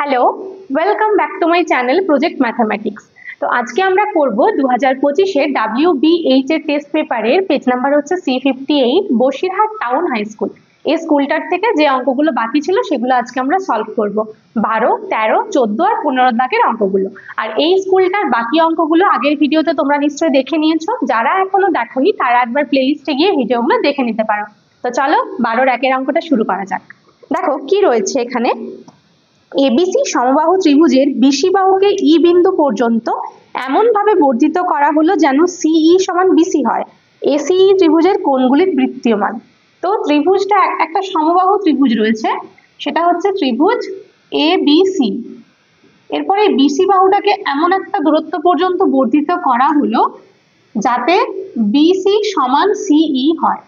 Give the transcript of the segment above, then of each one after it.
Hello, welcome back to my channel project mathematics. তো আজকে আমরা করব 2025-এর WBH এর টেস্ট পেপারের পেজ নাম্বার হচ্ছে C58 Basirhat town high school. এই স্কুলটার থেকে যে অঙ্কগুলো বাকি ছিল সেগুলো আজকে আমরা সলভ করব। 12, 13, 14 আর 15 দাগের অঙ্কগুলো। আর এই স্কুলটার বাকি অঙ্কগুলো আগের ভিডিওতে তোমরা নিশ্চয়ই দেখে নিয়েছো। যারা এখনো দেখোনি তারা একবার প্লেলিস্টে গিয়ে ভিডিওগুলো দেখে নিতে পারো। তো চলো 12-র একের অঙ্কটা শুরু করা যাক। দেখো কি রয়েছে এখানে। এবিসি সমবাহু ত্রিভুজের বিসি বাহুকে ই বিন্দু পর্যন্ত এমন ভাবে বর্ধিত করা হলো যেন সিই সমান বিসি হয়। এসিই ত্রিভুজের কোণগুলি বৃত্তীয়মান। তো ত্রিভুজটা একটা সমবাহু ত্রিভুজ রয়েছে, সেটা হচ্ছে ত্রিভুজ এবিসি। এরপরে বিসি বাহুটাকে এমন একটা দূরত্ব পর্যন্ত বর্ধিত করা হলো যাতে বিসি সমান সিই হয়।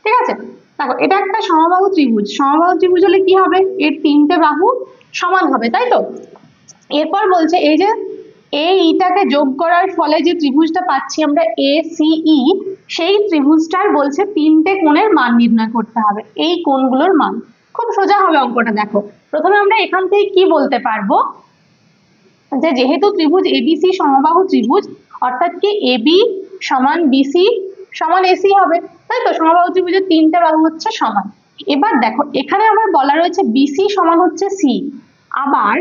ঠিক আছে, দেখো এটা একটা সমবাহু ত্রিভুজ। সমবাহু ত্রিভুজ হলে কি হবে, এর তিনটে বাহু সমান হবে, তাই তো। এরপর বলছে এই যে এইটাকে যোগ করার ফলে যে ত্রিভুজটা পাচ্ছি আমরা এসিই, সেই ত্রিভুজটার বলছে তিনটে কোণের মান নির্ণয় করতে হবে, এই কোণগুলোর মান। খুব সোজা হবে অঙ্কটা। দেখো প্রথমে আমরা এখান থেকে কি বলতে পারবো, যে যেহেতু ত্রিভুজ এবিসি সমবাহু ত্রিভুজ, অর্থাৎ কি এবি সমান বিসি সমান এসি হবে, তাই তো। সমবাহু ত্রিভুজের তিনটে বাহু হচ্ছে সমান। এবার দেখো এখানে আবার বলা রয়েছে বিসি সমান হচ্ছে সি। আবার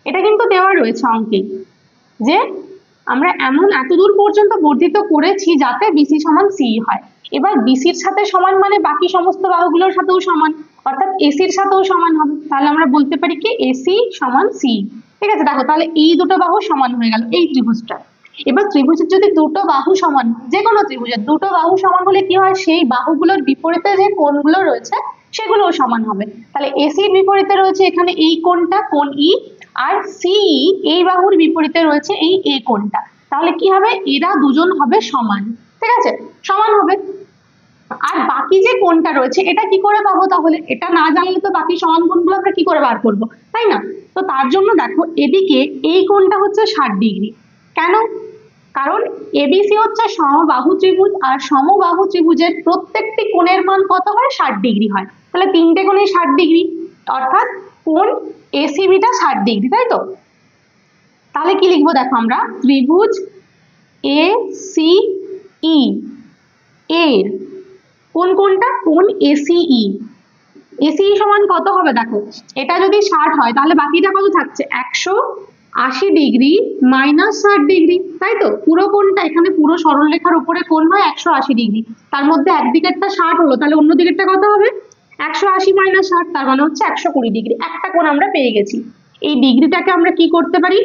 এটা কিন্তু দেওয়া রয়েছে অঙ্কে যে আমরা এত দূর পর্যন্ত বর্ধিত করেছি যাতে বিসি সমান সি হয়। এবার বিসির সাথে সমান মানে বাকি সমস্ত বাহুগুলোর সাথেও সমান, অর্থাৎ এসির সাথেও সমান হবে। তাহলে আমরা বলতে পারি কি এসি সমান সি। ঠিক আছে, দেখো তাহলে এই দুটো বাহু সমান হয়ে গেল এই ত্রিভুজটা। এবার ত্রিভুজের যদি দুটো বাহু সমান, যে কোনো ত্রিভুজের দুটো বাহু সমান হলে কি হয়, সেই বাহুগুলোর বিপরীতে যে কোণগুলো রয়েছে সেগুলোও সমান হবে। তাহলে এসির বিপরীতে রয়েছে এখানে এই কোণটা, কোণ ই, আর সিই এই বাহুর বিপরীতে রয়েছে এই এ কোণটা। তাহলে কি হবে, এরা দুজন হবে সমান। ঠিক আছে, সমান হবে। আর বাকি যে কোণটা রয়েছে এটা কি করে পাবো, তাহলে এটা না জানলে তো বাকি সমান কোণগুলো আমরা কি করে বার করবো, তাই না। তো তার জন্য দেখো এদিকে এই কোণটা হচ্ছে 60 ডিগ্রি। কেন, কারণ এবিসি হচ্ছে সমবাহু ত্রিভুজ, আর সমবাহু ত্রিভুজের প্রত্যেকটি কোণের মান কত হয়, 60 ডিগ্রি হয়। তাহলে তিনটে কোণে 60 ডিগ্রি, অর্থাৎ কোণ এসিবিটা 60 ডিগ্রি, তাই তো। তাহলে কি লিখবো, দেখো আমরা ত্রিভুজ এসিই এর কোনটা, কোণ এসিই। এসিই সমান কত হবে, দেখো এটা যদি 60 হয় তাহলে বাকিটা কত থাকছে, 180 ডিগ্রি মাইনাস 60 ডিগ্রি, তাই তো। পুরো কোণটা এখানে পুরো সরলরেখার উপরে কোণ হয় 180 ডিগ্রি, তার মধ্যে একদিকেরটা 60 হলো, তাহলে অন্য দিকেরটা কত হবে, 180 মাইনাস 60, তার মানে হচ্ছে 120 ডিগ্রি। একটা কোণ আমরা পেয়ে গেছি। এই ডিগ্রিটাকে আমরা কি করতে পারি,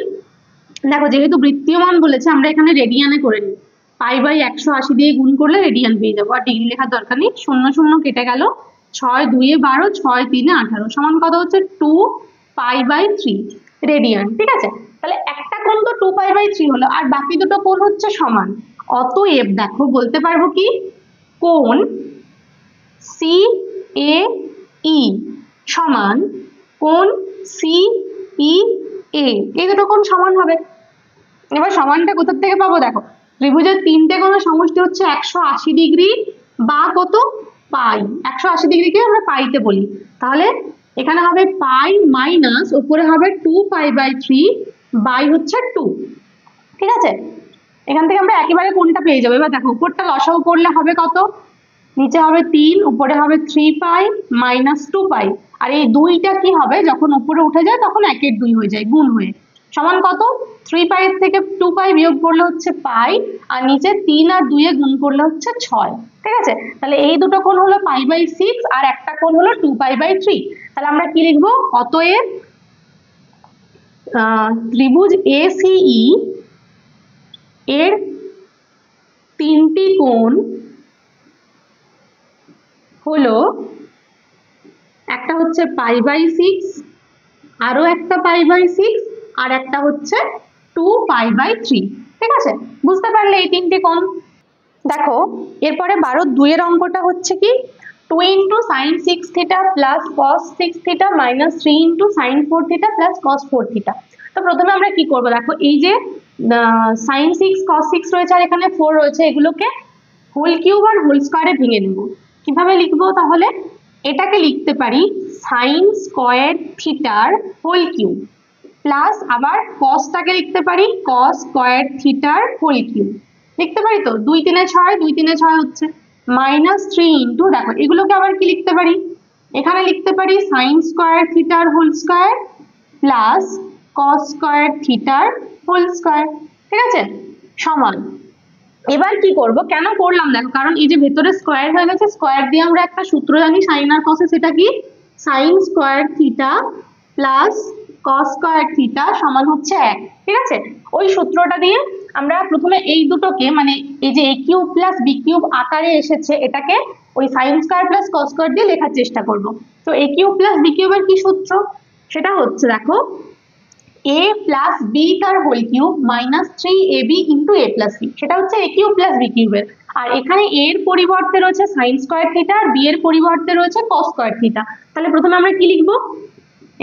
দেখো যেহেতু বৃত্তীয়মান বলেছে আমরা এখানে রেডিয়ানে করে নিই। পাই বাই 180 দিয়ে গুণ করলে রেডিয়ান পেয়ে যাবো, আর ডিগ্রি লেখার দরকার নেই। শূন্য শূন্য কেটে গেল, 6 2 12, 6 3 18 সমান কত হচ্ছে 2 পাই বাই 3 রেডিয়ান। ঠিক আছে, তাহলে একটা কোণ তো 2 পাই বাই 3 হলো, আর বাকি দুটো কোণ হচ্ছে সমান। অতএব দেখো বলতে পারবো কি, কোণ সি এ ই সমান কোণ সি ই এ, এই দুটো কোণ সমান হবে। এবার সমানটা কোথা থেকে পাবো, দেখো ত্রিভুজের তিনটে কোণের সমষ্টি হচ্ছে 180 ডিগ্রি বা কত, পাই। 180 ডিগ্রিকে আমরা পাইতে বলি, তাহলে এখানে হবে পাই মাইনাস উপরে হবে 2 পাই বাই 3 বাই হচ্ছে 2। ঠিক আছে, এখান থেকে আমরা একেবারে কোণটা পেয়ে যাবো। এবার দেখো উপরটা লসাগু করলে হবে কত, নিচে হবে 3, উপরে হবে 3 পাই মাইনাস 2 পাই, আর এই দুইটা কি হবে যখন উপরে উঠে যায় তখন 1 এর 2 হয়ে যায়, গুণ হয়ে সমান কত, 3 পাই থেকে 2 পাই বিয়োগ করলে হচ্ছে পাই, আর নিচে 3 আর 2 এ গুণ করলে হচ্ছে 6। ঠিক আছে, তাহলে এই দুটো কোণ হলো পাই বাই 6 আর একটা কোণ হলো 2 পাই বাই 3। তাহলে আমরা কি লিখবো, অতএব ত্রিভুজ এসিই এর তিনটি কোণ হলো, একটা হচ্ছে পাই বাই 6, আরো একটা পাই বাই 6, আর একটা হচ্ছে 2 পাই বাই 3। ঠিক আছে, বুঝতে পারলে এই তিনটে কোণ। দেখো এরপরে 12-2 এর অঙ্কটা হচ্ছে কি, 2 ইন্টু সাইন 6 থিটা প্লাস কস 6 theta minus 3 into sign 4 theta plus কস 4 থিটা। তো প্রথমে আমরা কি করবো, দেখো এই যে সাইন 6 কস 6 রয়েছে আর এখানে 4 রয়েছে, এগুলোকে হোল কিউব আর হোল স্কয়ারে ভেঙে নেব। কিভাবে লিখবো, তাহলে এটাকে লিখতে পারি সাইন স্কয়ার থিটার হোল কিউব। প্লাস আবার কসটাকে লিখতে পারি কস স্কোয়ার থিটার হোল কিউব, লিখতে পারি তো, 2 3 6, 2 3 6 হচ্ছে, মাইনাস 3 ইন্টু, দেখো এগুলোকে আবার কি লিখতে পারি, এখানে লিখতে পারি সাইন স্কোয়ার থিটার whole square plus cos square থিটার হোল স্কোয়ার, ঠিক আছে, সমান। এবার কি করব, কেন করলাম দেখো, কারণ এই যে ভেতরে স্কোয়ার হয়ে গেছে, স্কোয়ার দিয়ে আমরা একটা সূত্র জানি সাইন আর কসে, সেটা কি sign square theta plus cos square theta সমান হচ্ছে 1, ঠিক আছে। ওই সূত্রটা দিয়ে আমরা প্রথমে এই দুটোকে, মানে এই যে এ কিউব প্লাস বি কিউব আকারে এসেছে, এটাকে ওই sine square plus cos square দিয়ে লেখার চেষ্টা করব। তো এ কিউব প্লাস বি কিউবের কি সূত্র, সেটা হচ্ছে দেখো a প্লাস বি তার whole cube minus 3ab into a plus B, সেটা হচ্ছে a কিউব প্লাস বি কিউবের। আর এখানে a এর পরিবর্তে রয়েছে সাইন স্কোয়ার থিটা আর b এর পরিবর্তে রয়েছে কস স্কোয়ার থিটা। তাহলে প্রথমে আমরা কি লিখবো,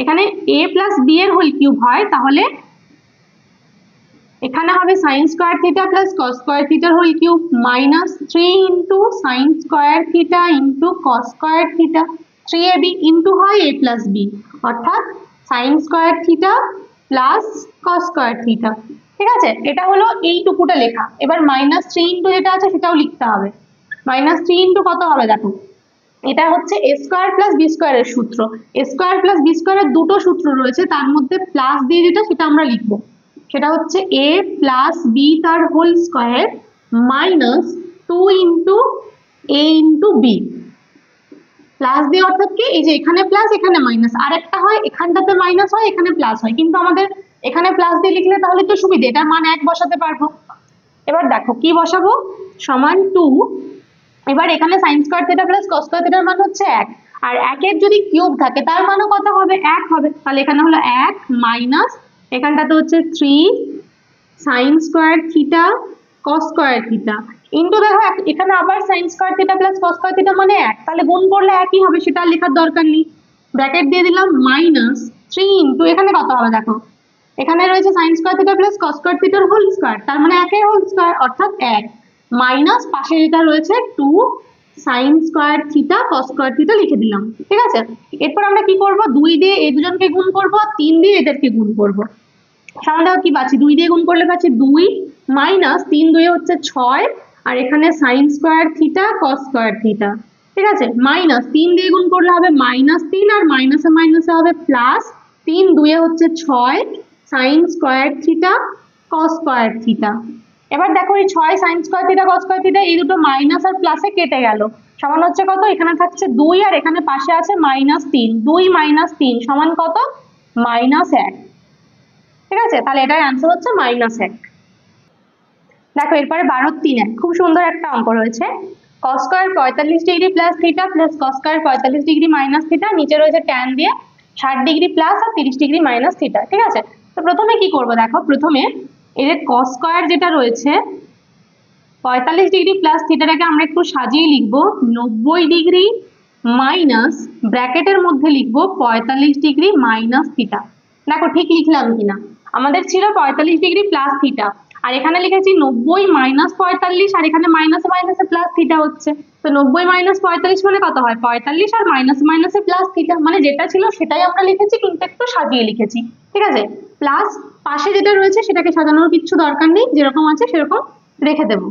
এখানে a প্লাস বি এর হোল কিউব হয়, তাহলে এখানে হবে sine square theta plus cos square থিটার whole cube minus 3 into sine square theta into cos square theta, 3ab into হয় a প্লাস বি, অর্থাৎ sine square theta plus cos square theta, ঠিক আছে। এটা হলো এইটুকুটা লেখা। এবার মাইনাস 3 ইন্টু যেটা আছে সেটাও লিখতে হবে, মাইনাস 3 ইন্টু কত হবে দেখো, এটা হচ্ছে এ স্কোয়ার প্লাস বি স্কোয়ারের সূত্র, এ স্কোয়ার প্লাস বি স্কোয়ারের দুটো সূত্র রয়েছে, তার মধ্যে প্লাস দিয়ে যেটা সেটা আমরা লিখবো, সেটা হচ্ছে a প্লাস বি তার whole square minus 2 into a into B, plus দিয়ে অর্থাৎ কি, এই যে এখানে প্লাস এখানে মাইনাস, আর একটা হয় এখানটাতে মাইনাস হয় এখানে প্লাস হয়, কিন্তু আমাদের এখানে প্লাস দিয়ে লিখলে তাহলে তো সুবিধে, এটার মান 1 বসাতে পারবো। এবার দেখো কি বসাবো, সমান 2, এবার এখানে sign square theta plus cos square থিটার মান হচ্ছে 1, আর 1 এর যদি কিউব থাকে তার মানও কত হবে, 1 হবে, তাহলে এখানে হলো 1 মাইনাস এখানটাতে হচ্ছে 3 sign square theta cos square theta into, দেখো এখানে আবার sign square theta plus cos square theta মানে 1, তাহলে গুণ করলে একই হবে, সেটা লেখার দরকার নেই, ব্র্যাকেট দিয়ে দিলাম মাইনাস 3 ইন্টু, এখানে কত হবে দেখো, এখানে রয়েছে sign square theta plus cos square থিটার হোল স্কোয়ার, তার মানে 1 এর হোল স্কোয়ার অর্থাৎ 1, মাইনাস পাশে যেটা রয়েছে 2 sign square theta cos square theta লিখে দিলাম, ঠিক আছে। এরপর আমরা কি করব, 2 দিয়ে এই দুজনকে গুণ করব, 3 দিয়ে এদেরকে গুণ করব, সামনে কি পাচ্ছি, 2 দিয়ে গুণ করলে পাচ্ছি 2 মাইনাস 3 2 হচ্ছে 6, আর এখানে sign square theta cos square theta, ঠিক আছে, মাইনাস 3 দিয়ে গুণ করলে হবে মাইনাস 3, আর মাইনাসে মাইনাসে হবে প্লাস 3 2 হচ্ছে 6 sign square theta cos square theta. এবার দেখো এই 6 sign square theta cos square theta এই দুটো মাইনাস আর প্লাসে কেটে গেল, সমান হচ্ছে কত, এখানে থাকছে 2 আর এখানে পাশে আছে মাইনাস 3, 2 মাইনাস 3 সমান কত, মাইনাস 1, ঠিক আছে, তাহলে এটার অ্যান্সার হচ্ছে মাইনাস 1। দেখো এরপরে 12 3 খুব সুন্দর একটা অঙ্ক রয়েছে, cos square 45 degree plus theta plus cos square 45 degree minus theta, নিচে রয়েছে ট্যান দিয়ে 60 ডিগ্রি প্লাস আর 30 ডিগ্রি মাইনাস থিটা, ঠিক আছে। তো প্রথমে কি করব দেখো, প্রথমে এই যে কস স্কোয়ার যেটা রয়েছে 45 ডিগ্রি প্লাস থিটাটাকে আমরা একটু সাজিয়ে লিখবো 90 ডিগ্রি মাইনাস ব্র্যাকেটের মধ্যে লিখবো 45 ডিগ্রি মাইনাস থিটা। দেখো ঠিক লিখলাম কিনা, আমাদের ছিল 45 ডিগ্রি প্লাস থিটা, আর এখানে লিখেছি 90 মাইনাস 45, আর এখানে মাইনাসে মাইনাসে প্লাস থিটা হচ্ছে, তো 90 মাইনাস 45 মানে কত হয় 45, আর মাইনাসে মাইনাসে প্লাস থিটা, মানে যেটা ছিল সেটাই আমরা লিখেছি কিন্তু একটু সাজিয়ে লিখেছি, ঠিক আছে। প্লাস পাশে যেটা রয়েছে সেটাকে সাজানোর কিছু দরকার নেই, যেরকম আছে সেরকম রেখে দেব,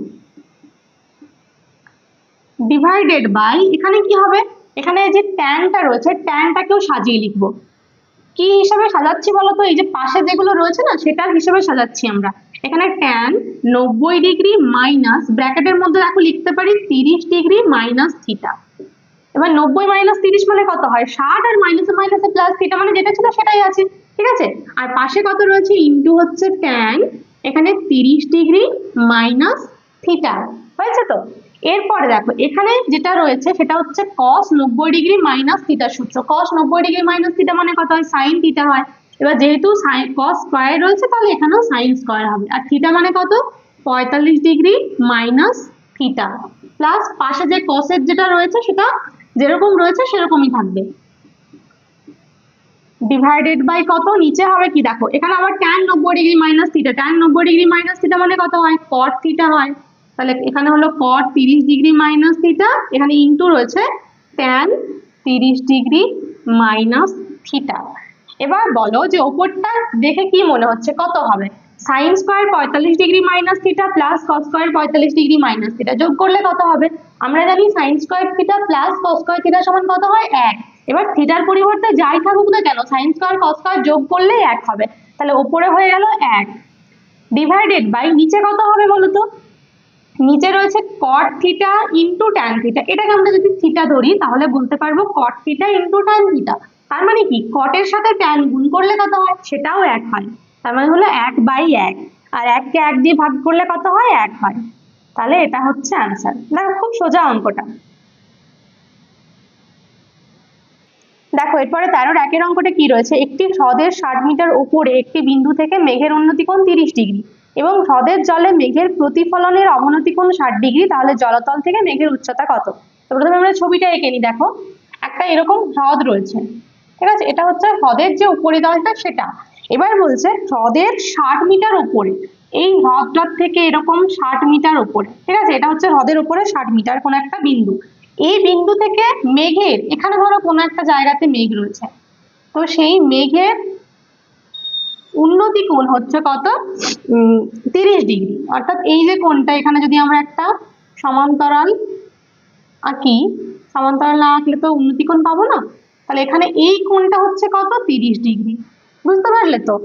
ডিভাইডেড বাই, এখানে কি হবে, এখানে যে ট্যানটা রয়েছে ট্যানটাকেও সাজিয়ে লিখবো, কি হিসাবে সাজাচ্ছি বলতো, এই যে পাশে যেগুলো রয়েছে না সেটার হিসাবে সাজাচ্ছি আমরা, এখানে ট্যান 90 ডিগ্রি মাইনাস ব্র্যাকেটের মধ্যে দেখো লিখতে পারি 30 ডিগ্রি মাইনাস থিটা, এবার 90 মাইনাস 30 মানে কত হয় 60, আর মাইনাসে মাইনাসে প্লাস থিটা মানে যেটা ছিল সেটাই আছে, ঠিক আছে। আর পাশে কত রয়েছে ইন্টু হচ্ছে ট্যান এখানে 30 ডিগ্রি মাইনাস থিটা, হয়েছে তো। এরপরে দেখো এখানে যেটা রয়েছে সেটা হচ্ছে cos 90 ডিগ্রি মাইনাস থিটা সূত্র, cos 90 ডিগ্রি মাইনাস থিটা মানে কত হয় sin থিটা হয়, এবার যেহেতু cos স্কয়ার রয়েছে তাহলে এখানেও sin স্কয়ার হবে, আর থিটা মানে কত 45 ডিগ্রি মাইনাস থিটা, প্লাস পাশে যে cos এর যেটা রয়েছে সেটা যেরকম রয়েছে সেরকমই থাকবে, ডিভাইডেড বাই কত, নিচে হবে কি দেখো এখানে আবার tan 90 degree minus theta, tan 90 degree minus theta মানে কত হয় cot থিটা হয়, তাহলে এখানে হলো cot 30 ডিগ্রি মাইনাস থিটা, এখানে ইনটু রয়েছে tan 30 ডিগ্রি মাইনাস থিটা। এবার বলো যে ওপরটা দেখে কি মনে হচ্ছে কত হবে? Sine square 45 degree minus theta plus cos square 45 degree minus theta যোগ করলে কত হবে? আমরা জানি sign square theta plus cos square theta সমান কত হয়? 1। এবার থিটার পরিবর্তে যাই থাকুক না কেন সাইন স্কোয়ার কস স্কোয়ার যোগ করলেই 1 হবে, তাহলে ওপরে হয়ে গেল 1 ডিভাইডেড বাই নিচে কত হবে বলো তো? নিচে রয়েছে cot theta into tan theta. এটাকে আমরা যদি থিটা ধরি তাহলে বলতে পারবো কট থিটা ইন্টু ট্যান থিটা। তার মানে কি কটের সাথে ট্যান গুণ করলে কত হয়? সেটাও 1 হয়। তার মানে হলো 1/1, আর 1 কে 1 দিয়ে ভাগ করলে কত হয়? 1 হয়। তাহলে এটা হচ্ছে আনসার। দেখো খুব সোজা অঙ্কটা। দেখো এরপরে 13-1 অঙ্কটা কি রয়েছে? একটি হ্রদের 60 মিটার উপরে একটি বিন্দু থেকে মেঘের উন্নতি কোণ 30 ডিগ্রি এবং হ্রদের জলে মেঘের প্রতিফলনের অবনতি কোণ 60 ডিগ্রি, তাহলে জলতল থেকে মেঘের উচ্চতা কত? তো প্রথমে আমরা ছবিটা এঁকে নিই। দেখো একটা এরকম হ্রদ রয়েছে, ঠিক আছে? এটা হচ্ছে হ্রদের যে উপরিতলটা সেটা। এবার বলছে হ্রদের 60 মিটার উপরে, এই হ্রদটার থেকে এরকম 60 মিটার উপরে, ঠিক আছে? এটা হচ্ছে হ্রদের উপরে 60 মিটার কোন একটা বিন্দু। এই বিন্দু থেকে মেঘের, এখানে ধরো কোনো একটা জায়গাতে মেঘ রয়েছে, তো সেই মেঘের উন্নতি কোণ হচ্ছে কত? 30 ডিগ্রি। অর্থাৎ এই যে কোণটা, এখানে যদি আমরা একটা সমান্তরাল আঁকি, সমান্তরাল না আঁকলে তো উন্নতি কোণ পাবো না, তাহলে এখানে এই কোণটা হচ্ছে কত? 30 ডিগ্রি। বুঝতে পারলে তো?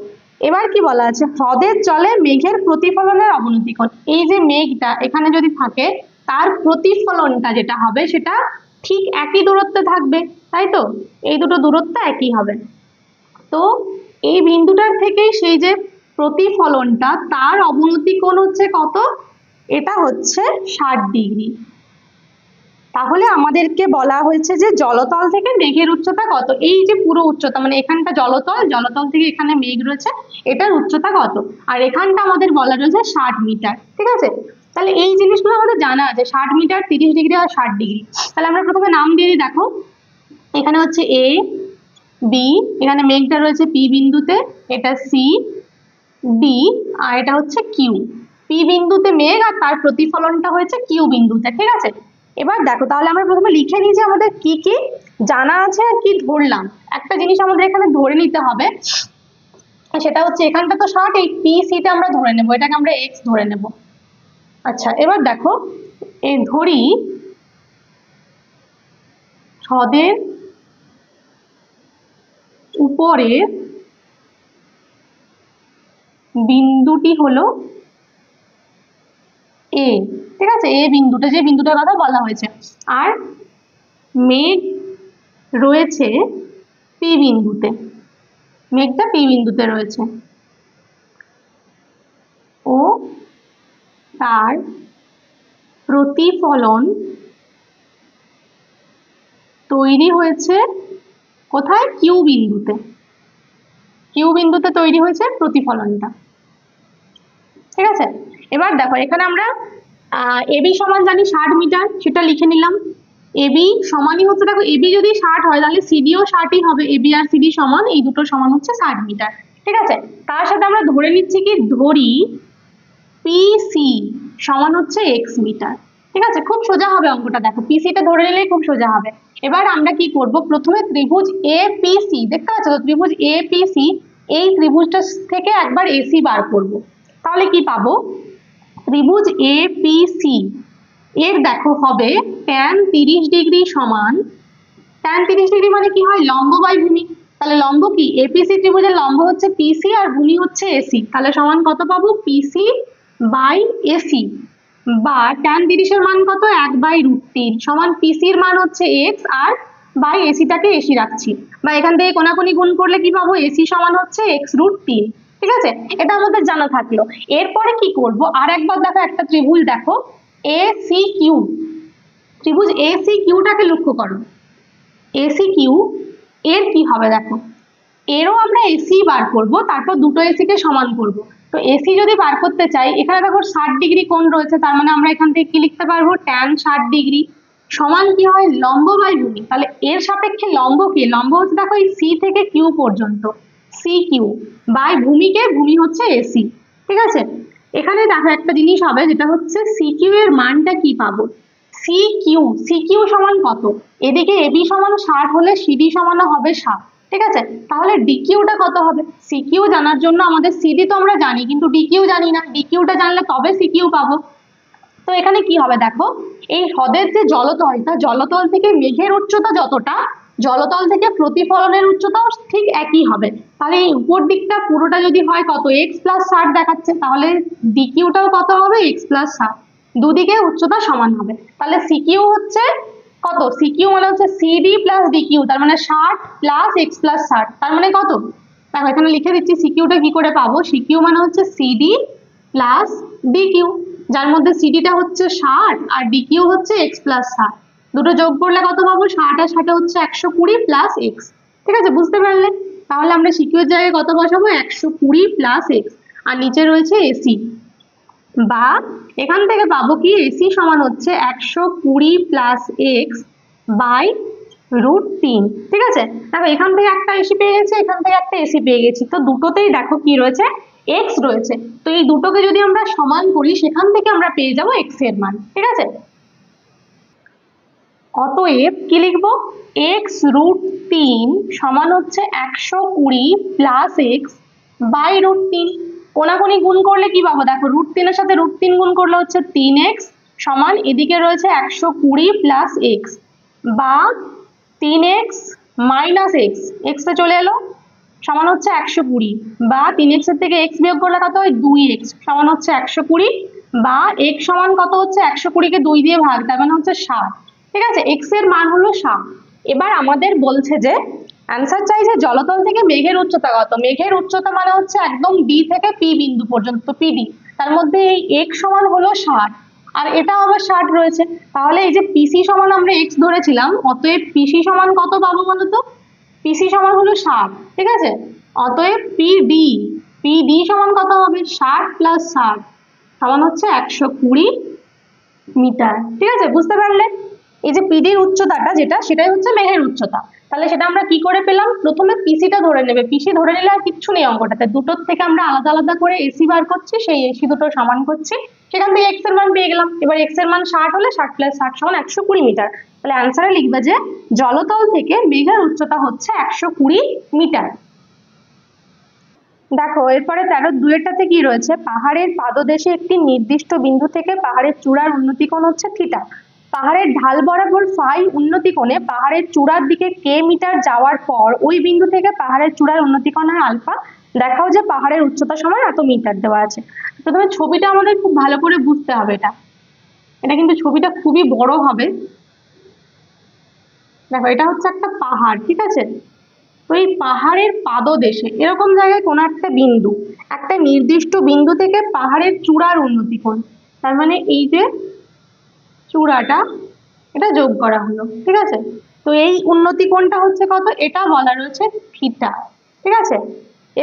এবার কি বলা আছে? হ্রদের জলে মেঘের প্রতিফলনের অবনতি কোণ। এই যে মেঘটা এখানে যদি থাকে, তার প্রতিফলনটা যেটা হবে সেটা ঠিক একই দূরত্বে থাকবে, তাই তো? এই দুটো দূরত্ব একই হবে। তো এই বিন্দুটার থেকে সেই যে প্রতিফলনটা, তার অবনতি কোণ হচ্ছে কত? এটা হচ্ছে 60 ডিগ্রি। তাহলে আমাদেরকে বলা হয়েছে যে জলতল থেকে মেঘের উচ্চতা কত? এই যে পুরো উচ্চতা, মানে এখানটা জলতল, জলতল থেকে এখানে মেঘ রয়েছে, এটার উচ্চতা কত? আর এখানটা আমাদের বলা রয়েছে 60 মিটার, ঠিক আছে? তাহলে এই জিনিসগুলো আমাদের জানা আছে, 60 মিটার, 30 ডিগ্রি আর 60 ডিগ্রি। তাহলে আমরা প্রথমে নাম দিয়ে দিই। দেখো এখানে হচ্ছে এ বি, এখানে মেঘটা রয়েছে পি বিন্দুতে, এটা সি ডি, আর এটা হচ্ছে কিউ। পি বিন্দুতে মেঘ আর তার প্রতিফলনটা হয়েছে কিউ বিন্দুতে, ঠিক আছে? এবার দেখো তাহলে আমরা প্রথমে লিখে নিই যে আমাদের কি কি জানা আছে আর কি ধরলাম। একটা জিনিস আমাদের এখানে ধরে নিতে হবে, সেটা হচ্ছে এখানটা তো 60, এই পি সিটা আমরা ধরে নেব, এটাকে আমরা এক্স ধরে নেব। আচ্ছা এবার দেখো এই ধরি হ্রদের উপরে বিন্দুটি হলো এ, ঠিক আছে? এ বিন্দুটা, যে বিন্দুটার কথা বলা হয়েছে, আর মেঘ রয়েছে পি বিন্দুতে, মেঘটা পি বিন্দুতে রয়েছে, ও তার প্রতিফলন তৈরি হয়েছে কোথায়? কিউ বিন্দুতে। কিউ বিন্দুতে তৈরি হয়েছে প্রতিফলনটা, ঠিক আছে? এবার দেখো এখানে আমরা এবি সমান জানি 60 মিটার, সেটা লিখে নিলাম। এবি সমানই হচ্ছে, দেখো এবি যদি 60 হয় তাহলে সিডিও 60ই হবে। এবি আর সিডি সমান, এই দুটো সমান হচ্ছে 60 মিটার, ঠিক আছে? তার সাথে আমরা ধরে নিচ্ছি কি, ধরি পিসি সমান হচ্ছে এক্স মিটার, ঠিক আছে? খুব সোজা হবে অঙ্কটা। দেখো পিসিটা ধরে নিলেই খুব সোজা হবে। এবার আমরা কি করব, প্রথমে ত্রিভুজ এপিসি, দেখতে পাচ্ছ তো ত্রিভুজ এপিসি, এই ত্রিভুজটা থেকে একবার এসি বার করব। তাহলে কি পাবো? ত্রিভুজ এপিসি এর দেখো হবে tan 30 ডিগ্রি সমান, tan 30 ডিগ্রি মানে কি হয়? লম্ব বাই ভূমি। তাহলে লম্ব কি? এপিসি ত্রিভুজের লম্ব হচ্ছে পিসি আর ভূমি হচ্ছে এসি, তাহলে সমান কত পাবো? পিসি বাই এসি, বা tan 30 এর মান কত? 1/√3 সমান পিসির মান হচ্ছে এক্স আর বাই এসিটাকে এসি রাখছি, বা এখান থেকে কোনাকুনি গুণ করলে কি পাবো? এসি সমান হচ্ছে x√3, ঠিক আছে? এটা আমাদের জানা থাকলো। এরপরে কি করব, আর একবার দেখো একটা ত্রিভুজ দেখো এসি কিউ, ত্রিভুজ এসি কিউটাকে লক্ষ্য করো। এসি কিউ এর কি হবে দেখো, এরও আমরা এসি বার করব, তারপর দুটো এসি কে সমান করব। তো এসি যদি বার করতে চাই, এখানে দেখো 60 ডিগ্রি কোণ রয়েছে, তার মানে আমরা এখান থেকে কি লিখতে পারবো? tan 60 ডিগ্রি সমান কি হয়? লম্ব বাই ভূমি। তাহলে এর সাপেক্ষে লম্ব কি? লম্ব হচ্ছে দেখো এই সি থেকে কিউ পর্যন্ত, সি কিউ বাই ভূমিকে, ভূমি হচ্ছে এসি, ঠিক আছে? এখানে দেখো একটা জিনিস হবে, যেটা হচ্ছে সি কিউ এর মানটা কি পাবো? সি কিউ সমান কত? এদিকে এবি সমান 60 হলে সিডি সমান হবে 60, ঠিক আছে, তাহলে ডিকিউটা কত হবে? সিকিউ জানার জন্য আমাদের সিডি তো আমরা জানি, কিন্তু ডিকিউ জানি না। ডিকিউটা জানলে তবে সিকিউ পাবো। তো এখানে কি হবে দেখো, এই হ্রদের যে জলতলটা, জলতল থেকে মেঘের উচ্চতা যতটা, জলতল থেকে প্রতিফলনের উচ্চতাও ঠিক একই হবে। তাহলে এই উপর দিকটা পুরোটা যদি হয় কত, x+60 দেখাচ্ছে, তাহলে ডিকিউটাও কত হবে, x+60। দুদিকে উচ্চতা সমান হবে। তাহলে সিকিউ হচ্ছে কত, সিকিউ মানে হচ্ছে সিডি প্লাস ডিকিউ, তার মানে 60 প্লাস x+60, তার মানে কত? দেখো এখানে লিখে দিচ্ছি সিকিউটা কি করে পাবো। সিকিউ মানে হচ্ছে সিডি প্লাস ডিকিউ, যার মধ্যে সিডিটা হচ্ছে 60 আর ডিকিউ হচ্ছে x+60। দুটো যোগ করলে কত পাবো, 60 আর 60 হচ্ছে 120 প্লাস এক্স। ঠিক আছে, বুঝতে পারলে? তাহলে আমরা সিকিউ এর জায়গায় কত বসাবো, 120 প্লাস এক্স, আর নিচে রয়েছে এসি। বা এখান থেকে পাবো কি, এসি সমান হচ্ছে 120 প্লাস এক্স বাই √3। ঠিক আছে, দেখো এখান থেকে একটা এসি পেয়ে গেছি, এখান থেকে একটা এসি পেয়ে গেছি, তো দুটোতেই দেখো কি রয়েছে, এক্স রয়েছে। তো এই দুটোকে যদি আমরা সমান করি, সেখান থেকে আমরা পেয়ে যাবো এক্স এর মান। ঠিক আছে, অতএব কি লিখবো, x√3 সমান হচ্ছে 120 প্লাস এক্স বাই √3। কোনাকুনি গুণ করলে কি পাবো, দেখো √3 এর সাথে √3 গুণ করলে হচ্ছে 3x সমান, এদিকে রয়েছে 120 প্লাস এক্স বা 3x মাইনাস এক্স, এক্সটা চলে এলো, সমান হচ্ছে 120, বা 3x এর থেকে x বিয়োগ করলে কত হয়, 2x সমান হচ্ছে 120, বা x সমান কত হচ্ছে, 120 কে 2 দিয়ে ভাগ, তার মানে হচ্ছে 60। ঠিক আছে, x এর মান হলো 60। এবার আমাদের বলছে যে অ্যান্সার চাইছে জলতল থেকে মেঘের উচ্চতা কত। মেঘের উচ্চতা মানে হচ্ছে একদম ডি থেকে পি বিন্দু পর্যন্ত, পিডি, তার মধ্যে এই x সমান হলো 60 আর এটা আবার 60 রয়েছে। তাহলে এই যে পিসি সমান আমরা x ধরেছিলাম, অতএব পিসি সমান কত পাবো বলতো, পিসি সমান হলো 60। ঠিক আছে, অতএব পিডি, পিডি সমান কত হবে, 60 প্লাস 60 সমান হচ্ছে 120 মিটার। ঠিক আছে, বুঝতে পারলে? এই যে পিডির উচ্চতাটা যেটা, সেটাই হচ্ছে মেঘের উচ্চতা। তাহলে সেটা আমরা কি করে পেলাম, প্রথমে পিসিটা ধরে নেবে, পিসি ধরে নিলে আর কিচ্ছু নেই অঙ্কটাতে, দুটোর থেকে আমরা আলাদা আলাদা করে এসি বার করছি, সেই এসি দুটো সমান করছি, সেখান থেকে এক্স এর মান পেয়ে গেলাম। এবার এক্স এর মান 60 হলে 60 প্লাস 60 সমান 120 মিটার। তাহলে অ্যান্সারে লিখবে যে জলতল থেকে মেঘের উচ্চতা হচ্ছে 120 মিটার। দেখো এরপরে 13-2-টাতে কি রয়েছে, পাহাড়ের পাদদেশে একটি নির্দিষ্ট বিন্দু থেকে পাহাড়ের চূড়ার উন্নতি কোণ হচ্ছে থিটা। পাহাড়ের ঢাল বরাবর ফাই উন্নতি কোণে পাহাড়ের চূড়ার দিকে কে মিটার যাওয়ার পর ওই বিন্দু থেকে পাহাড়ের চূড়ার উন্নতি কোণের আলফা দেখাও যে পাহাড়ের উচ্চতা সমান এত মিটার দেওয়া আছে। প্রথমে ছবিটা আমাদের খুব ভালো করে বুঝতে হবে, এটা এটা কিন্তু ছবিটা খুবই বড় হবে। দেখো এটা হচ্ছে একটা পাহাড়, ঠিক আছে, তো এই পাহাড়ের পাদদেশে এরকম জায়গায় কোনো একটা বিন্দু, একটা নির্দিষ্ট বিন্দু থেকে পাহাড়ের চূড়ার উন্নতি কোণ, তার মানে এই যে চূড়াটা, এটা যোগ করা হলো। ঠিক আছে, তো এই উন্নতি কোণটা হচ্ছে কত, এটা বলা রয়েছে থিটা। ঠিক আছে,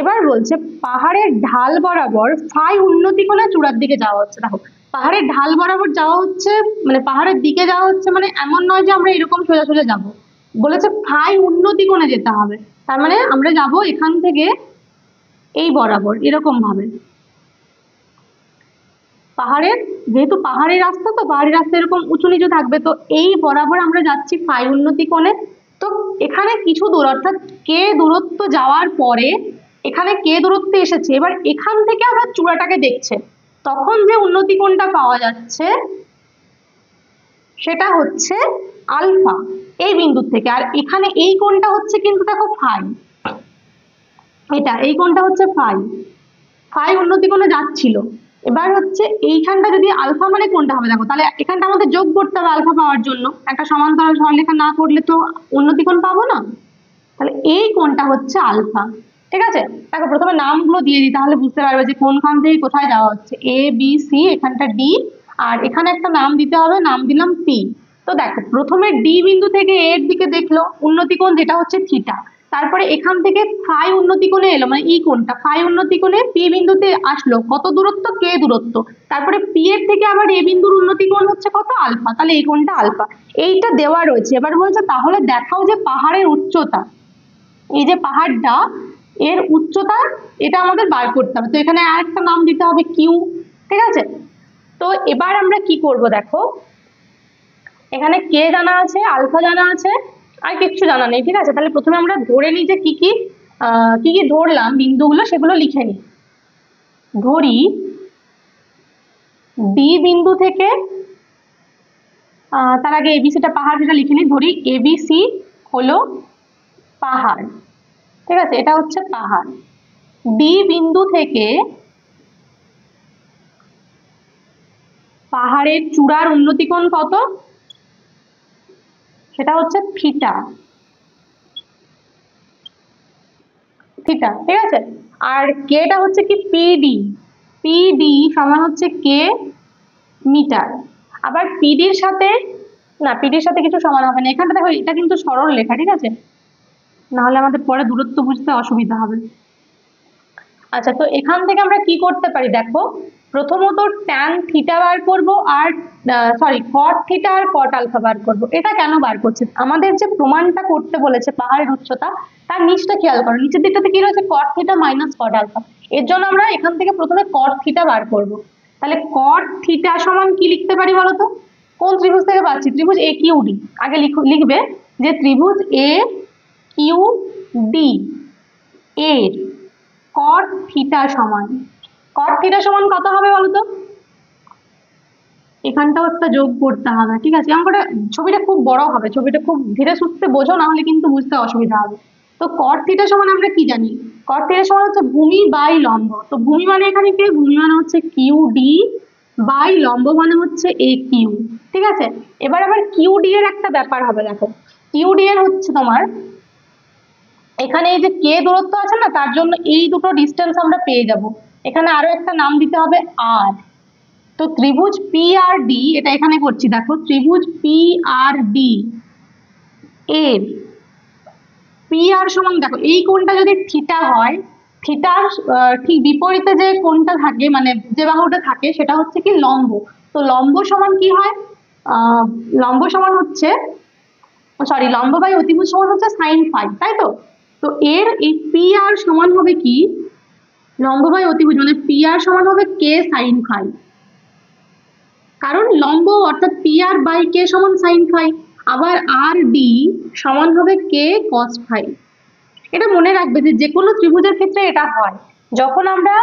এবার বলছে পাহাড়ের ঢাল বরাবর ফাই উন্নতি কোণে চূড়ার দিকে যাওয়া হচ্ছে। দেখো পাহাড়ের ঢাল বরাবর যাওয়া হচ্ছে মানে পাহাড়ের দিকে যাওয়া হচ্ছে, মানে এমন নয় যে আমরা এরকম সোজা সোজা যাবো, বলেছে ফাই উন্নতি কোণে যেতে হবে, তার মানে আমরা যাব এখান থেকে এই বরাবর এরকম ভাবে, পাহাড়ের, যেহেতু পাহাড়ি রাস্তা, তো পাহাড়ি রাস্তা এরকম উঁচু নিচু থাকবে, তো এই বরাবর আমরা যাচ্ছি ফাই উন্নতি কোণে। তো এখানে কিছু দূর, অর্থাৎ কে দূরত্ব যাওয়ার পরে এখানে কে দূরত্ব এসেছে, এবার এখান থেকে আবার চূড়াটাকে দেখছে, তখন যে উন্নতি কোণটা পাওয়া যাচ্ছে সেটা হচ্ছে আলফা এই বিন্দুর থেকে। আর এখানে এই কোণটা হচ্ছে কিন্তু দেখো ফাই, এটা এই কোণটা হচ্ছে ফাই, ফাই উন্নতি কোণে যাচ্ছিল। এবার হচ্ছে এইখানটা যদি আলফা মানে কোনটা হবে, দেখো তাহলে এখানটা আমাদের যোগ করতে হবে আলফা পাওয়ার জন্য, একটা সমান্তরাল সরলরেখা না করলে তো উন্নতি কোণ পাবো না, তাহলে এই কোণটা হচ্ছে আলফা। ঠিক আছে, দেখো প্রথমে নামগুলো দিয়ে দিই, তাহলে বুঝতে পারবে যে কোনখান থেকে কোথায় যাওয়া হচ্ছে, এ বি সি, এখানটা ডি, আর এখানে একটা নাম দিতে হবে, নাম দিলাম পি। তো দেখো প্রথমে ডি বিন্দু থেকে এর দিকে দেখলো উন্নতি কোণ যেটা হচ্ছে থিটা, তারপরে এখান থেকে ফাই উন্নতি কোণে এলো, মানে এই কোণটা ফাই উন্নতি কোণে পি বিন্দুতে আসলো, কত দূরত্ব, কে দূরত্ব, তারপরে পি এর থেকে আবার এ বিন্দুর উন্নতি কোণ হচ্ছে কত, আলফা, তাহলে এই কোণটা আলফা, এইটা দেওয়া রয়েছে। এবার বলছে তাহলে দেখাও যে পাহাড়ের উচ্চতা, এই যে পাহাড়টা এর উচ্চতা, এটা আমাদের বার করতে হবে, তো এখানে আর একটা নাম দিতে হবে কিউ। ঠিক আছে, তো এবার আমরা কি করব, দেখো এখানে কে জানা আছে, আলফা জানা আছে, আর কিচ্ছু জানা নেই, ঠিক আছে? তাহলে প্রথমে আমরা ধরে নিই যে কি কি ধরলাম বিন্দুগুলো, সেগুলো লিখে নিই। ধরি ডি বিন্দু থেকে, তার আগে এবিসিটা পাহাড়, যেটা লিখে নিই। ধরি এবিসি হলো পাহাড়, ঠিক আছে? এটা হচ্ছে পাহাড়। ডি বিন্দু থেকে পাহাড়ের চূড়ার উন্নতি কোণ কত? সেটা হচ্ছে থিটা, থিটা, ঠিক আছে? আর কেটা হচ্ছে কি পিডি, পিডি সমান হচ্ছে কে মিটার। আবার পিডির সাথে, না পিডির সাথে কিছু সমান হবে না। এখানটা দেখো, এটা কিন্তু সরল লেখা, ঠিক আছে? নাহলে আমাদের পরে দূরত্ব বুঝতে অসুবিধা হবে। আচ্ছা, তো এখান থেকে আমরা কি করতে পারি দেখো। প্রথমত ট্যান থিটা বার করব, আর সরি কট থিটা আর কট আলফা বার করব। এটা কেন বার করছে? আমাদের যে প্রমাণটা করতে বলেছে পাহাড়ের উচ্চতা, তার নিচটা খেয়াল করো, নিচের দিকটাতে কি রয়েছে? Cot theta minus cot alpha. এর জন্য আমরা এখান থেকে প্রথমে কট থিটা বার করব। তাহলে কট থিটা সমান কি লিখতে পারি বলতো? কোন ত্রিভুজ থেকে পাচ্ছি? ত্রিভুজ এ কিউ ডি। আগে লিখবে যে ত্রিভুজ এ কিউ ডি এর কট থিটা সমান, কট থিটা সমান কত হবে বলতো? এখানটাও একটা যোগ করতে হবে, ঠিক আছে? অঙ্কটা, ছবিটা খুব বড় হবে, ছবিটা খুব ধীরে সুস্থে বোঝো, না হলে কিন্তু বুঝতে অসুবিধা হবে। তো কট থিটা সমান আমরা কি জানি? কট থিটা সমান হচ্ছে ভূমি বাই লম্ব। তো ভূমি মানে এখানে কি? ভূমি মানে হচ্ছে কিউ ডি বাই লম্ব মানে হচ্ছে এ কিউ, ঠিক আছে? এবার আবার কিউ ডি এর একটা ব্যাপার হবে, দেখো। কিউ ডি এর হচ্ছে তোমার এখানে এই যে কে দূরত্ব আছে না, তার জন্য এই দুটো ডিস্টেন্স আমরা পেয়ে যাব। এখানে আরো একটা নাম দিতে হবে আর। তো ত্রিভুজ পি আর ডি, এটা এখানে করছি দেখো, ত্রিভুজ পি আর ডি এর পি আর সমান, দেখো এই কোণটা যদি থিটা হয়, থিটার ঠিক বিপরীতে যে কোণটা থাকে, মানে যে বাহুটা থাকে, সেটা হচ্ছে কি লম্ব। তো লম্ব সমান কি হয়? লম্ব সমান হচ্ছে, সরি, লম্ব বাই অতিভুজ সমান হচ্ছে সাইন ফাই, তাই তো? তো এর এই পি আর সমান হবে কি? লম্ব বাই অতিভুজ মানে পি আর সমান হবে কে সাইন ফাই, কারণ লম্ব অর্থাৎ পি আর বাই কে সমান সাইন ফাই। আবার আর ডি সমান হবে কে কস ফাই। এটা মনে রাখবে যে কোনো ত্রিভুজের ক্ষেত্রে এটা হয়। যখন আমরা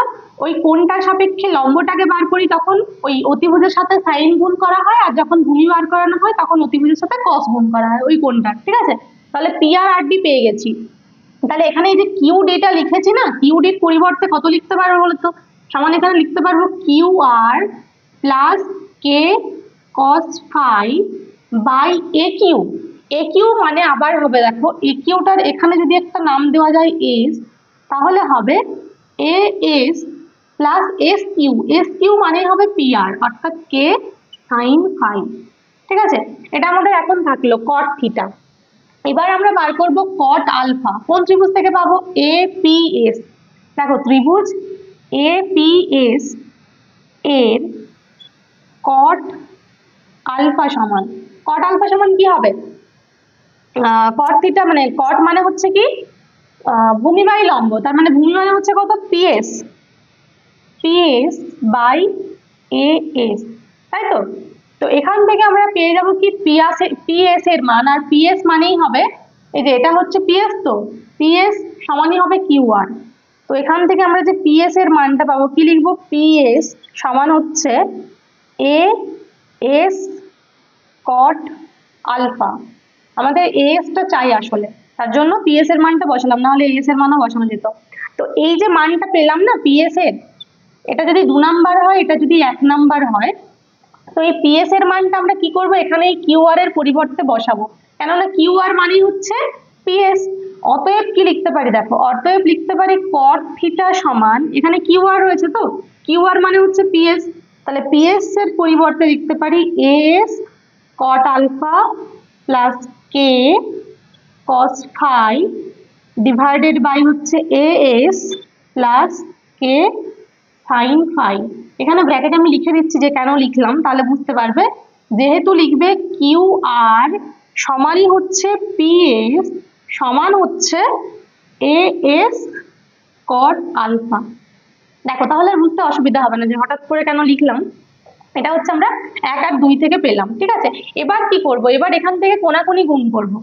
ওই কোণটার সাপেক্ষে লম্বটাকে বার করি, তখন ওই অতিভুজের সাথে সাইন গুণ করা হয়, আর যখন ভূমি বার করানো হয় তখন অতিভুজের সাথে কস গুণ করা হয় ওই কোণটার, ঠিক আছে? তাহলে পি আর আর ডি পেয়ে গেছি। তাহলে এখানে এই যে কিউ ডিটা লিখেছি না, কিউ ডির পরিবর্তে কত লিখতে পারবো বলতো? সমান এখানে লিখতে পারবো Q R plus K cos phi by A Q. A Q মানে আবার হবে, দেখো এ কিউটার এখানে যদি একটা নাম দেওয়া যায় এস, তাহলে হবে A S plus S Q. S Q মানে হবে পি আর, অর্থাৎ কে সাইন ফাই, ঠিক আছে? এটা আমাদের এখন থাকলো কট থিটা। এবার আমরা বার করব কট আলফা। কোন ত্রিভুজ থেকে পাবো? A P S. দেখো ত্রিভুজ এ পি এস এর কট আলফা সমান, কট আলফা সমান কি হবে? কট থিটা মানে কট মানে হচ্ছে কি ভূমি বাই লম্ব, তার মানে ভূমি মানে হচ্ছে কত? PS, PS by A S, তাই তো? তো এখান থেকে আমরা পেয়ে যাব কি পিএস এর মান, আর পিএস মানেই হবে এই যে এটা হচ্ছে পিএস, তো পিএস সমানই হবে কিউ আর। তো এখান থেকে আমরা যে পিএস এর মানটা পাবো, কি লিখবো? পিএস সমান হচ্ছে এ এস কট আলফা। আমাদের এস টা চাই আসলে, তার জন্য পিএস এর মানটা বসালাম, না হলে এস এর মানও বসানো যেত। তো এই যে মানটা পেলাম না পিএস এর, এটা যদি 2 নাম্বার হয়, এটা যদি 1 নাম্বার হয়, তো এই পিএস এর মানটা আমরা কি করব? এখানে এই কিউ আর এর পরিবর্তে বসাবো, কেননা কিউ আর মানেই হচ্ছে পিএস। অতএব কি লিখতে পারি দেখো, অতএব লিখতে পারি কট থিটা সমান, এখানে কিউ আর রয়েছে, তো কিউ আর মানে হচ্ছে পিএস, তাহলে পিএস এর পরিবর্তে লিখতে পারি S cot alpha plus K cos phi divided by হচ্ছে এ S plus K sine phi. এখানে ব্র্যাকেটে আমি লিখে দিচ্ছি যে কেন লিখলাম, তাহলে বুঝতে পারবে। যেহেতু লিখবে কিউ আর সমানই হচ্ছে পিএস সমান হচ্ছে এ এস কট আলফা। দেখো তাহলে বুঝতে অসুবিধা হবে না যে হঠাৎ করে কেন লিখলাম। এটা হচ্ছে আমরা 1 আর 2 থেকে পেলাম, ঠিক আছে? এবার কি করব? এবার এখান থেকে কোনাকুনি গুণ করব।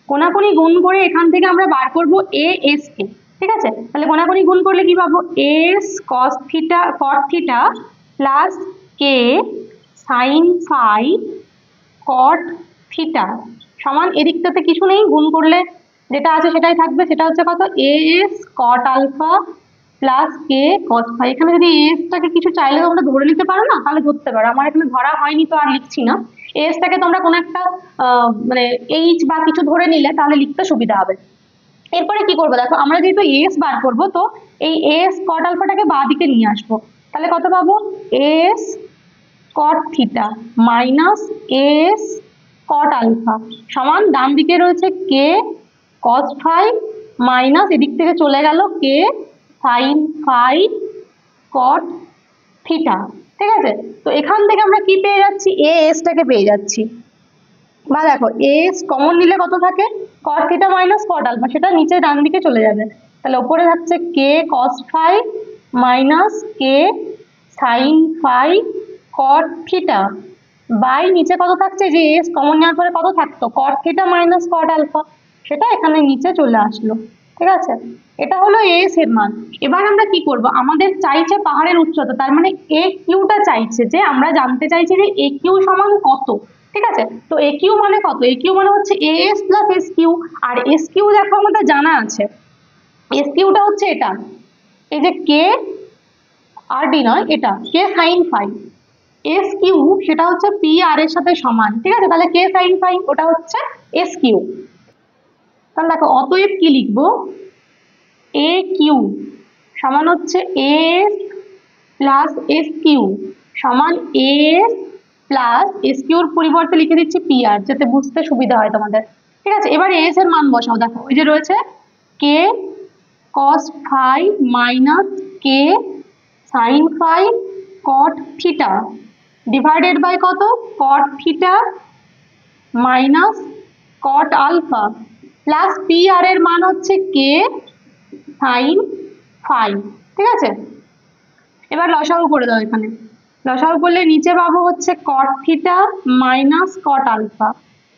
কোনাকুনি গুণ করে এখান থেকে আমরা বার করব এ এস কে, ঠিক আছে? তাহলে কোনাকুনি গুণ করলে কি পাবো, S cos theta cot theta plus K sine phi cot theta সমান এদিকটাতে কিছু নেই, গুণ করলে যেটা আছে সেটাই থাকবে, সেটা হচ্ছে কত, S cot alpha plus K cos phi. এখানে যদি এসটাকে কিছু চাইলে তোমরা ধরে নিতে পারো না, তাহলে ধরতে পারো, আমার এখানে ধরা হয়নি তো আর লিখছি না। এসটাকে তোমরা কোনো একটা মানে এইচ বা কিছু ধরে নিলে তাহলে লিখতে সুবিধা হবে। এরপরে কি করবো দেখো, আমরা যেহেতু এস বার করবো, তো এই এস কট আলফাটাকে বাঁ দিকে নিয়ে আসবো, তাহলে কত পাবো, S cot theta minus S cot alpha সমান ডান দিকে রয়েছে কে কস ফাই মাইনাস এদিক থেকে চলে গেল কে সাইন ফাই কট থিটা, ঠিক আছে? তো এখান থেকে আমরা কি পেয়ে যাচ্ছি, এ এসটাকে পেয়ে যাচ্ছি, বা দেখো এস কমন নিলে কত থাকে, cot theta minus cot alpha, সেটা নিচে ডান দিকে চলে যাবে, তাহলে উপরে থাকছে k cos phi minus k sine phi cot theta by নিচে কত থাকছে, যে এস কমন নেওয়ার পরে কত থাকতো, cot theta minus cot alpha, সেটা এখানে নিচে চলে আসলো, ঠিক আছে? এটা হলো এস এর মান। এবার আমরা কি করব, আমাদের চাইছে পাহাড়ের উচ্চতা, তার মানে এ কিউটা চাইছে, যে আমরা জানতে চাইছি যে এ কিউ সমান কত, ঠিক আছে? তো এ কিউ মানে কত, এ কিউ মানে হচ্ছে এস প্লাস এস কিউ, আর এস কিউ দেখো আমাদের জানা আছে, এস কিউটা হচ্ছে এটা, এই যে কে আর ডি নয়, এটা কে সাইন ফাই, এস কিউ সেটা হচ্ছে পি আর এর সাথে সমান, ঠিক আছে? তাহলে কে সাইন ফাই ওটা হচ্ছে এস কিউ। তাহলে দেখো অতএব কি লিখবো, এ কিউ সমান হচ্ছে এস প্লাস এস কিউ সমান এস প্লাস এস কিউর পরিবর্তে লিখে দিচ্ছি পি আর, যাতে বুঝতে সুবিধা হয় তোমাদের, ঠিক আছে? এবার এস এর মান বসাও, দেখো ওই যে রয়েছে k cos phi minus k sine phi cot theta divided by কত, cot theta minus cot alpha plus P R এর মান হচ্ছে কে সাইন ফাই, ঠিক আছে? এবার লসাগু করে দাও, এখানে লসাগু করলে নিচে পাবো হচ্ছে cot theta minus cot alpha,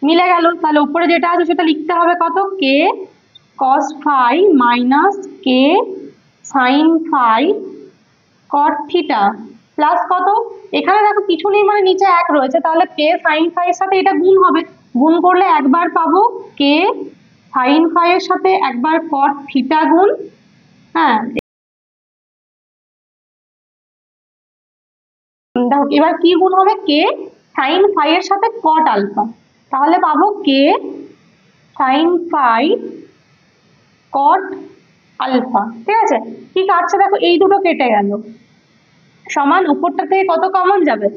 মিলে গেল, তাহলে উপরে যেটা আছে সেটা লিখতে হবে কত, k cos phi minus k sine phi cot theta plus কত, এখানে দেখো কিছু নেই মানে নিচে এক রয়েছে, তাহলে কে সাইন ফাই এর সাথে এটা গুণ হবে, গুণ করলে একবার পাবো কে সাইন ফাই এর সাথে একবার কট থিটা গুণ, হ্যাঁ দেখো এবার কি গুণ হবে, কে সাইন ফাই এর সাথে কট আলফা, তাহলে পাবো কে সাইন ফাই কট আলফা, ঠিক আছে? কি কাটছে দেখো, এই দুটো কেটে গেল, সমান উপরটা থেকে কত কমন যাবে,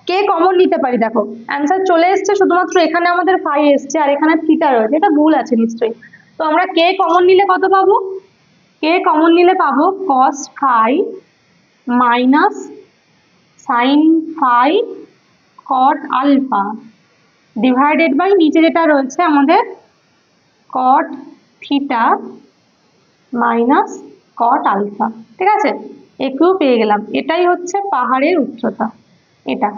কে কমন নিতে পারি, দেখো অ্যান্সার চলে এসছে, শুধুমাত্র এখানে আমাদের ফাই এসছে আর এখানে থিটা রয়েছে, এটা ভুল আছে নিশ্চয়ই। তো আমরা কে কমন নিলে কত পাবো, কে কমন নিলে পাবো cos phi minus sine phi cot alpha divided by নিচে যেটা রয়েছে আমাদের cot theta minus cot alpha, ঠিক আছে? একেও পেয়ে গেলাম, এটাই হচ্ছে পাহাড়ের উচ্চতা, এটা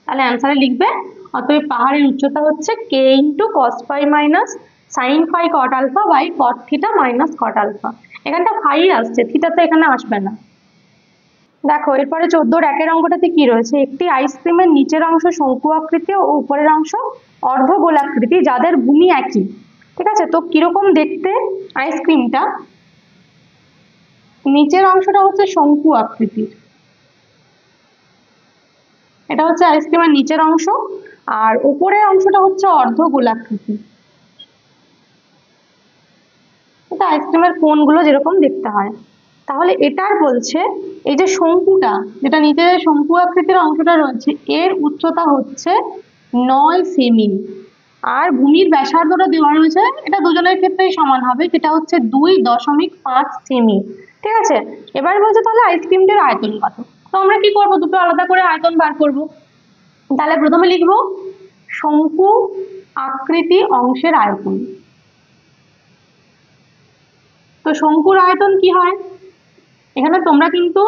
তাহলে অ্যান্সারে লিখবে, অতএব পাহাড়ের উচ্চতা হচ্ছে k into cos phi minus sine phi cot alpha by cot theta minus cot alpha, এখানটা ফাই আসছে, থিটা তো এখানে আসবে না। দেখো এরপরে 14 একের অঙ্কটাতে কি রয়েছে, একটি আইসক্রিমের নিচের অংশ শঙ্কু আকৃতি ও উপরের অংশ অর্ধ গোলাকৃতি, যাদের ভূমি একই, ঠিক আছে? তো কিরকম দেখতে আইসক্রিমটা, নিচের অংশটা হচ্ছে শঙ্কু আকৃতির, এটা হচ্ছে আইসক্রিমের নিচের অংশ, আর উপরের অংশটা হচ্ছে অর্ধ গোলাকৃতি, এটা আইসক্রিমের কোণগুলো যেরকম দেখতে হয়। তাহলে এটার বলছে এই যে শঙ্কুটা, যেটা নিচে শঙ্কু আকৃতির অংশটা রয়েছে, এর উচ্চতা হচ্ছে 9 সেমি, আর ভূমির ব্যাসার্ধটা দেওয়া রয়েছে, এটা দুজনের ক্ষেত্রেই সমান হবে, সেটা হচ্ছে 2.5 সেমি, ঠিক আছে? এবার বলছে তাহলে আইসক্রিমটির আয়তন কত, তো আমরা কি করব, দুটো আলাদা করে আয়তন বার করব, তাহলে প্রথমে লিখব শঙ্কু আকৃতি অংশের আয়তন। তো শঙ্কুর আয়তন কি হয়, এখানে তোমরা কিন্তু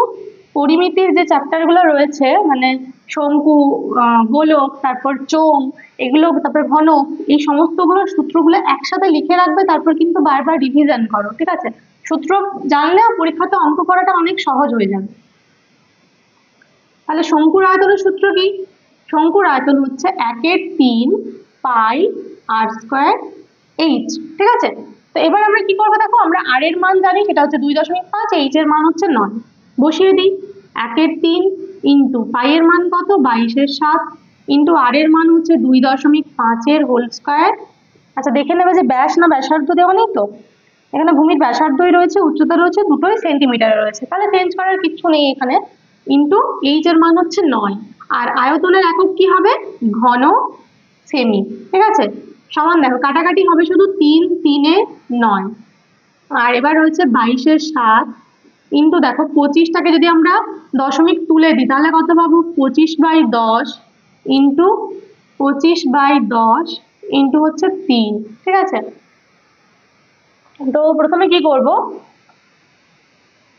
পরিমিতির যে চ্যাপ্টার গুলো রয়েছে, মানে শঙ্কু, গোলক, তারপর চোঙ, এগুলো, তারপর ঘনক, এই সমস্তগুলো সূত্রগুলো একসাথে লিখে রাখবে, তারপর কিন্তু বারবার রিভিশন করো, ঠিক আছে? সূত্র জানলে পরীক্ষাতে অঙ্ক করাটা অনেক সহজ হয়ে যাবে। তাহলে শঙ্কুর আয়তনের সূত্র কি? শঙ্কুর আয়তন হচ্ছে 1/3 পাই আর স্কোয়ার এইচ, ঠিক আছে? তো এবার আমরা কি করবো দেখো, আমরা আর এর মান জানি, সেটা হচ্ছে 2.5, এইচ এর মান হচ্ছে 9, বসিয়ে দিই। 1/3 ইন্টু পাই এর মান কত, 22/7, ইন্টু আর এর মান হচ্ছে 2.5 এর হোল স্কোয়ার। আচ্ছা দেখে নেবে যে ব্যাস না ব্যাসার্ধ দেওয়া নেই তো, এখানে ভূমির ব্যাসার্ধই রয়েছে, উচ্চতা রয়েছে, দুটোই সেন্টিমিটারে রয়েছে, তাহলে চেঞ্জ করার কিচ্ছু নেই এখানে। ইন্টু এইচ এর মান হচ্ছে 9, আর আয়তনের একক কি হবে, ঘন সেমি, ঠিক আছে? সমান দেখো কাটাকাটি হবে শুধু, 3 3 এ 9, আর এবার হচ্ছে 22/7 ইন্টু দেখো 25টাকে যদি আমরা দশমিক তুলে দিই তাহলে কত পাবো, 25/10 ইন্টু 25/10 ইন্টু হচ্ছে 3, ঠিক আছে? তো প্রথমে কি করব,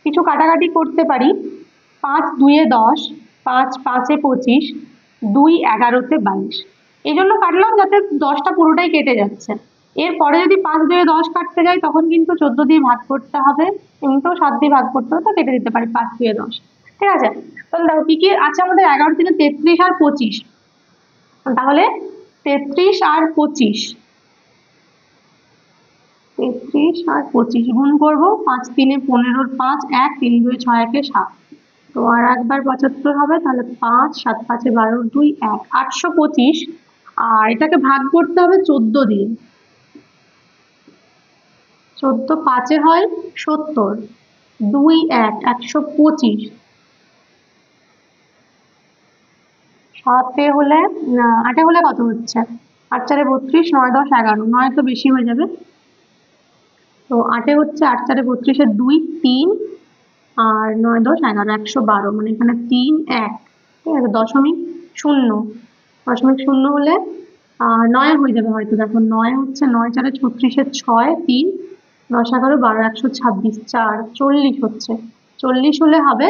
কিছু কাটাকাটি করতে পারি। 5 2 এ 10, 5 5 এ 25, 2 11 তে 22, এই জন্য কাটলাম যাতে 10টা পুরোটাই কেটে যাচ্ছে। এরপরে যদি 5 2 এ 10 কাটতে যাই তখন কিন্তু 14 দিয়ে ভাগ করতে হবে, এমনিতেও 7 দিয়ে ভাগ করতে হবে, তো কেটে দিতে পারি 5 2 এ 10, ঠিক আছে? তাহলে দেখো কি কি আছে আমাদের, 11 3 33 আর 25, তাহলে 33 আর 25, 33 আর 25 গুণ করবো, 5 3 এ 15, 5 1, 3 2 6 1 7, তো আর একবার 75 হবে, তাহলে 5 7 5 12 2 1, 825, আর এটাকে ভাগ করতে হবে 14 দিয়ে, 14 5 হয় 70, 2 1 125, 7 হলে 8 হলে কত হচ্ছে, 8 4 32, 9 10 11, 9 তো বেশি হয়ে যাবে, তো 8 হচ্ছে 8 4 32 2 3 আর 9 10 11, 112, মানে এখানে 3 1, ঠিক আছে? দশমিক শূন্য, দশমিক শূন্য হলে 9 হয়ে যাবে হয়তো, দেখো 9 হচ্ছে 9 4 36 6 3 10 11 12 126, 4 40 হচ্ছে, 40 হলে হবে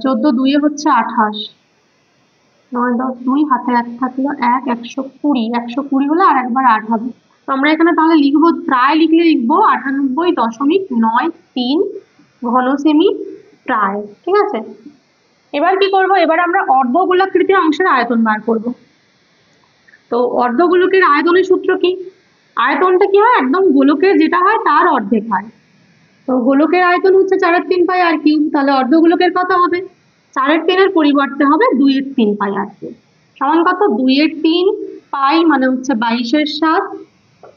14 2 এ হচ্ছে 28, 9 10 2 হাতে 1 থাকলো 1, 120, 120 হলে আর একবার 8 হবে, তো আমরা এখানে তাহলে লিখবো, প্রায় লিখলে লিখবো 98.93 ঘন সেমি প্রায়, ঠিক আছে? এবার কি করব, এবার আমরা অর্ধগোলাকৃতি অংশের আয়তন বার করব। তো অর্ধগোলকের আয়তনের সূত্র কি, আয়তনটা কি হয়, একদম গোলকের যেটা হয় তার অর্ধেক হয়। তো গোলকের আয়তন হচ্ছে 4/3 পাই আর কিউব, তাহলে অর্ধগোলকের কত হবে, 4/3 এর পরিবর্তে হবে 2/3 পাই আর কিউব, সমান কত, 2/3 পাই মানে হচ্ছে 22/7,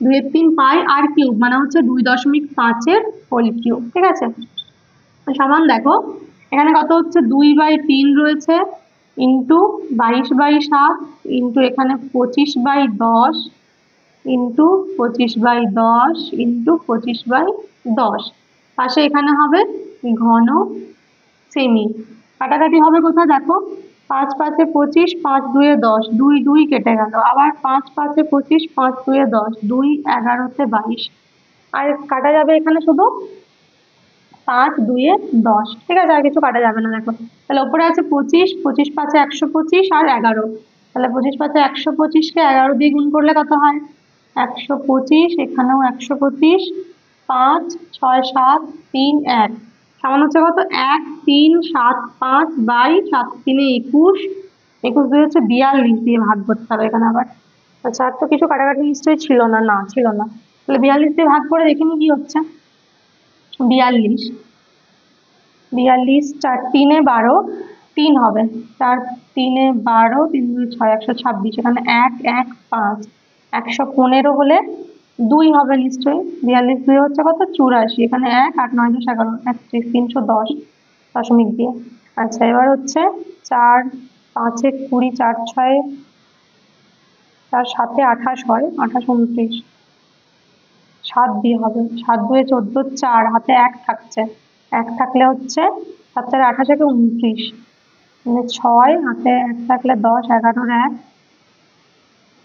2/3 পাই আর কিউব মানে হচ্ছে 2.5 এর হোল কিউব, ঠিক আছে? সমান দেখো এখানে কত হচ্ছে, 2/3 রয়েছে ইন্টু 22/7 ইন্টু এখানে 25/10 ইন্টু 25/10 ইন্টু 25/10, পাশে এখানে হবে ঘন সেমি, কাটাকাটি হবে কোথায় দেখো, 5 5 এ 25, 5 2 এ 10, 2 2 কেটে গেল, আবার 5 5 এ 25, 5 2 এ 10, 2 11 তে 22, আর কাটা যাবে এখানে শুধু 5 2 এ 10, ঠিক আছে? আর কিছু কাটা যাবে না দেখো, তাহলে উপরে আছে 25, 25 5 এ 125 আর 11, তাহলে 25 5 এ 125 কে 11 দিয়ে গুণ করলে কত হয়, 125, এখানেও 125, 5 6 7 3 1, সমান হচ্ছে কত, 1 3 7 5 বাই 7 3 এ 21, 21 2 হচ্ছে 42 দিয়ে ভাগ করতে হবে এখানে আবার। আচ্ছা আর তো কিছু কাটাকাটি নিশ্চয়ই ছিল না, না ছিল না, তাহলে 42 দিয়ে ভাগ করে দেখিনি কি হচ্ছে, 42 42 4 3 এ 12, 3 হবে, 4 3 এ 12, 3 2 6 126, এখানে 1 1 5, 115 হলে 2 হবে নিশ্চয়ই, 42 2 হচ্ছে কত, 84, এখানে 1 8 9 10 11 31, 310 দশমিক দিয়ে। আচ্ছা এবার হচ্ছে 4 5 এ 20, 4 6 4 7 এ 28 হয়, 28 29, 7 দিয়ে হবে, 7 2 এ 14, 4 হাতে 1 থাকছে, 1 থাকলে হচ্ছে 7 4 28 একে 29, মানে 6 হাতে 1 থাকলে 10, 11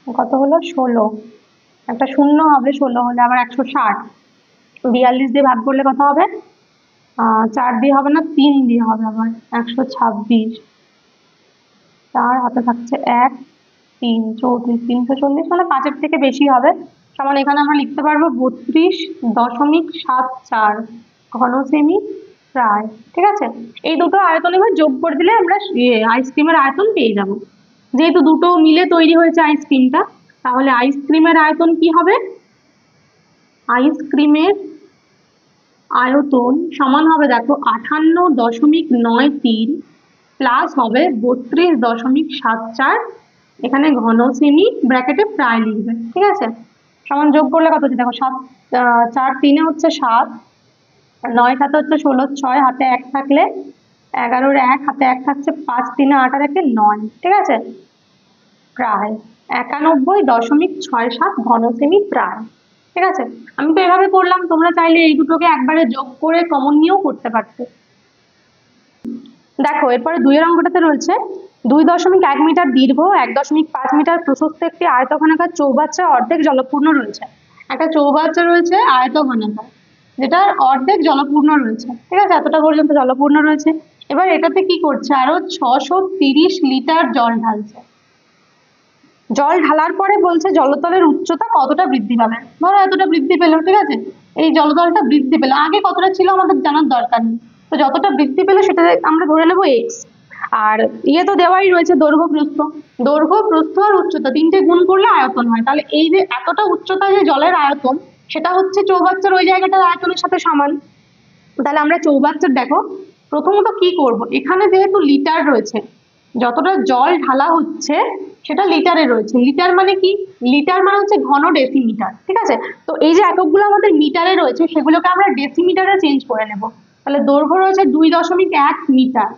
1 কত হলো, 16, একটা শূন্য হবে, 16 হলে আবার 160, 42 দিয়ে ভাগ করলে কত হবে, 4 দিয়ে হবে না, 3 দিয়ে হবে আবার, 126, 4 হাতে থাকছে 1 3 34 340 মানে 5-এর থেকে বেশি হবে, সমান এখানে আমরা লিখতে পারবো 32.74 ঘন সেমি প্রায়। ঠিক আছে, এই দুটো আয়তন এবার যোগ করে দিলে আমরা আইসক্রিমের আয়তন পেয়ে যাব। যেহেতু দুটো মিলে তৈরি হয়েছে আইসক্রিমটা, তাহলে আইসক্রিমের আয়তন কি হবে? আইসক্রিমের আয়তন সমান হবে, দেখো 58.93 প্লাস হবে 32.74, এখানে ঘন সেমি ব্র্যাকেটে প্রায় লিখবে। ঠিক আছে, সমান যোগ করলে কত হচ্ছে দেখো, 7 4 3 হচ্ছে 7, 9 7 হচ্ছে 16, 6 হাতে 1 থাকলে 11, 1 হাতে 1 থাকছে 5 3 8 আর 1 9। ঠিক আছে, প্রায় 91.67 ঘন সেমি প্রায়। ঠিক আছে, আমি তো এভাবে করলাম, তোমরা চাইলে এই দুটোকে একবারে যোগ করে কমন নিয়েও করতে পারতে। দেখো এরপরে 2 অঙ্কটাতে রয়েছে 2.1 মিটার দীর্ঘ 1.5 মিটার প্রশস্ত একটি আয়তঘনাকার চৌবাচ্চা অর্ধেক জলপূর্ণ রয়েছে। একটা চৌবাচ্চা রয়েছে আয়তঘনাকার, যেটার অর্ধেক জলপূর্ণ রয়েছে। ঠিক আছে, এতটা পর্যন্ত জলপূর্ণ রয়েছে। এবার এটাতে কি করছে, আরো 630 লিটার জল ঢালছে। জল ঢালার পরে বলছে জলতলের উচ্চতা কতটা বৃদ্ধি পাবে। ধরো এতটা বৃদ্ধি পেলো, ঠিক আছে, এই জলতলটা বৃদ্ধি পেলো, আগে কতটা ছিল আমাদের জানার দরকার নেই, তো যতটা বৃদ্ধি পেলো সেটা আমরা ধরে নেবো এক্স। আর ইয়ে তো দেওয়াই রয়েছে দৈর্ঘ্য প্রস্থ, দৈর্ঘ্য প্রস্থ আর উচ্চতা তিনটে গুণ করলে আয়তন হয়। তাহলে এই যে এতটা উচ্চতা যে জলের আয়তন, সেটা হচ্ছে চৌবাচ্চার ওই জায়গাটার আয়তনের সাথে সমান। তাহলে আমরা চৌবাচ্চার দেখো প্রথমত কি করব, এখানে যেহেতু লিটার রয়েছে, যতটা জল ঢালা হচ্ছে সেটা লিটারে রয়েছে। লিটার মানে কি, লিটার মানে হচ্ছে ঘন ডেসিমিটার। ঠিক আছে, তো এই যে এককগুলো আমাদের মিটারে রয়েছে সেগুলোকে আমরা ডেসিমিটারে চেঞ্জ করে নেব। তাহলে দৈর্ঘ্য রয়েছে 2.1 মিটার,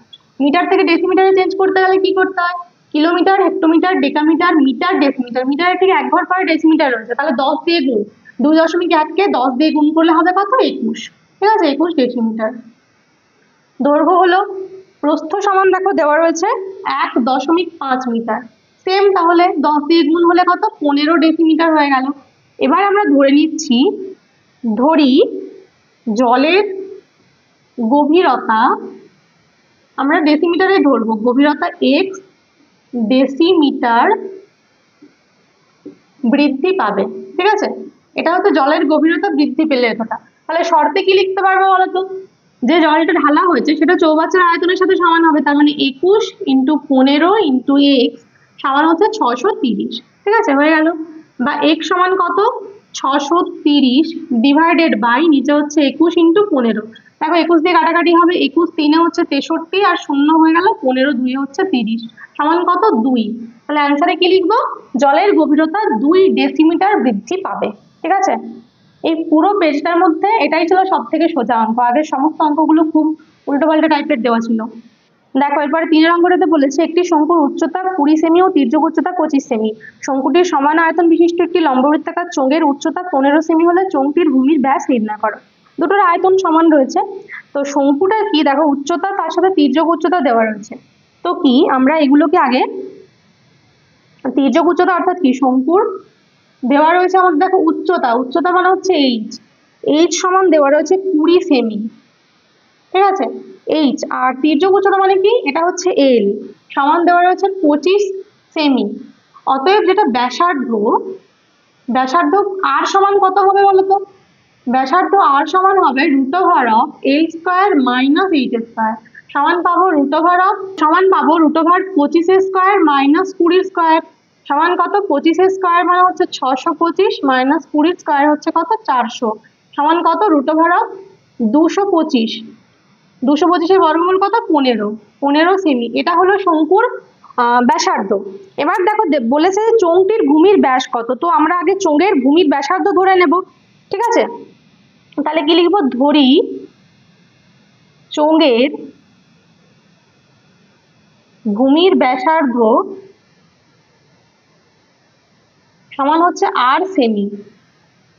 মিটার থেকে ডেসিমিটারে চেঞ্জ করতে গেলে কি করতে হয়, kilometre, hectometre, decametre, metre, decimetre. মিটারের থেকে 1 ঘর পরে ডেসিমিটার রয়েছে, তাহলে 10 দিয়ে গুণ, 2.1কে 10 দিয়ে গুণ করলে হবে কত, 21। ঠিক আছে, 21 ডেসিমিটার। দৈর্ঘ্য হলো, প্রস্থ সমান দেখো দেওয়া রয়েছে 1.5 মিটার, সেম, তাহলে 10 দিয়ে গুণ হলে কত, 15 ডেসিমিটার হয়ে গেল। এবার আমরা ধরে নিচ্ছি, ধরি জলের গভীরতা, আমরা ডেসিমিটারে ধরবো, গভীরতা এক্স ডেসিমিটার বৃদ্ধি পাবে। ঠিক আছে, এটা হচ্ছে জলের গভীরতা বৃদ্ধি পেলে এতটা। তাহলে শর্তে কি লিখতে পারবো বলতো, যে জলটা ঢালা হয়েছে সেটা চৌবাচ্চার আয়তনের সাথে সমান হবে, তার মানে 21 × 15 × x সমান হচ্ছে 630। ঠিক আছে, হয়ে গেল। বা x সমান কত, 630 ডিভাইডেড বাই নিচে হচ্ছে 21 × 15। দেখো 21 দিয়ে কাটাকাটি হবে, 21 3 হচ্ছে 63 আর 0 হয়ে গেল, 15 2 হচ্ছে 30 সমান কত, 2। তাহলে অ্যান্সারে কি লিখবো, জলের গভীরতা 2 ডেসিমিটার বৃদ্ধি পাবে। ঠিক আছে, এই পুরো পেজটার মধ্যে এটাই ছিল সব থেকে সোজা অঙ্ক, আগের সমস্ত অঙ্কগুলো খুব উল্টোপাল্টা টাইপের দেওয়া ছিল। দেখো এরপরে 3 অঙ্কটাতে বলেছে একটি শঙ্কুর উচ্চতা 20 সেমি ও তির্যক উচ্চতা 25 সেমি, শঙ্কুটির সমান আয়তন বিশিষ্ট একটি লম্ববৃত্তাকার চোঙের উচ্চতা 15 সেমি হলে চোঙটির ভূমির ব্যাস নির্ণয় করো। দুটোর আয়তন সমান রয়েছে, তো শঙ্কুটা কি দেখো, উচ্চতা তার সাথে তির্যক উচ্চতা দেওয়া রয়েছে। তো কি আমরা এগুলোকে আগে, তির্যক উচ্চতা অর্থাৎ কি, শঙ্কুর দেওয়া রয়েছে আমাদের দেখো উচ্চতা, উচ্চতা মানে হচ্ছে এইচ, এইচ সমান দেওয়া রয়েছে 20 সেমি। ঠিক আছে, এইচ, আর তির্যক উচ্চতা মানে কি, এটা হচ্ছে এল, সমান দেওয়া রয়েছে 25 সেমি। অতএব যেটা ব্যাসার্ধ, ব্যাসার্ধ আর সমান কত হবে বলতো, ব্যাসার্ধ আর সমান হবে √L² - H² সমান পাবো √25² - 20² সমান কত, 25² মানে হচ্ছে 625 - 20² হচ্ছে কত, 400 সমান কত, √225, 225-এর বর্গমূল কত, 15 সেমি। এটা হলো শঙ্কুর ব্যাসার্ধ। এবার দেখো বলেছে যে চোঙটির ভূমির ব্যাস কত, তো আমরা আগে চোঙের ভূমির ব্যাসার্ধ ধরে নেব। ঠিক আছে, তাহলে কি লিখবো, ধরি চোঙের ভূমির ব্যাসার্ধ সমান হচ্ছে আর সেমি।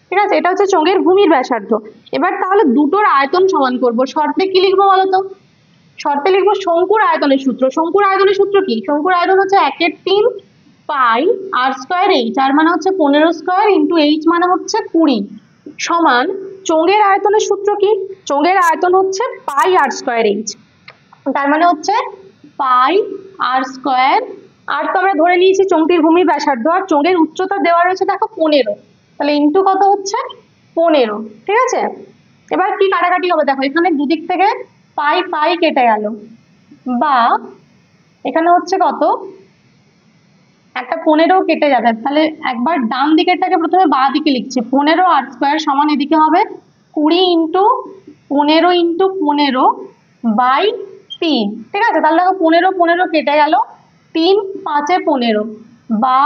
ঠিক আছে, এটা হচ্ছে চোঙের ভূমির ব্যাসার্ধ। এবার তাহলে দুটোর আয়তন সমান করব, শর্তে কি লিখবো বলতো, শর্তে লিখবো শঙ্কুর আয়তনের সূত্র। শঙ্কুর আয়তনের সূত্র কি, শঙ্কুর আয়তন হচ্ছে 1/3 পাই r² h, আর মানে হচ্ছে 15² × h মানে হচ্ছে 20 সমান চোঙের আয়তনের সূত্র কি, চোঙের আয়তন হচ্ছে পাই r² h, তার মানে হচ্ছে পাই r² আর তো আমরা ধরে নিয়েছি চোঙটির ভূমির ব্যাসার্ধ, আর চোঙের উচ্চতা দেওয়া রয়েছে দেখো 15, তাহলে ইন্টু কত হচ্ছে 15, ঠিক আছে। এবার কি কাটাকাটি হবে দেখো, এখানে দুদিক থেকে পাই পাই কেটে গেল, বা এখানে হচ্ছে কত একটা 15 কেটে যাবে, তাহলে একবার ডান দিকেরটাকে প্রথমে বাঁ দিকে লিখছি, 15r² সমান এদিকে হবে 20 ইন্টু 15 × 15/3, ঠিক আছে। তাহলে দেখো 15 কেটে গেল, 3 5 এ 15, বা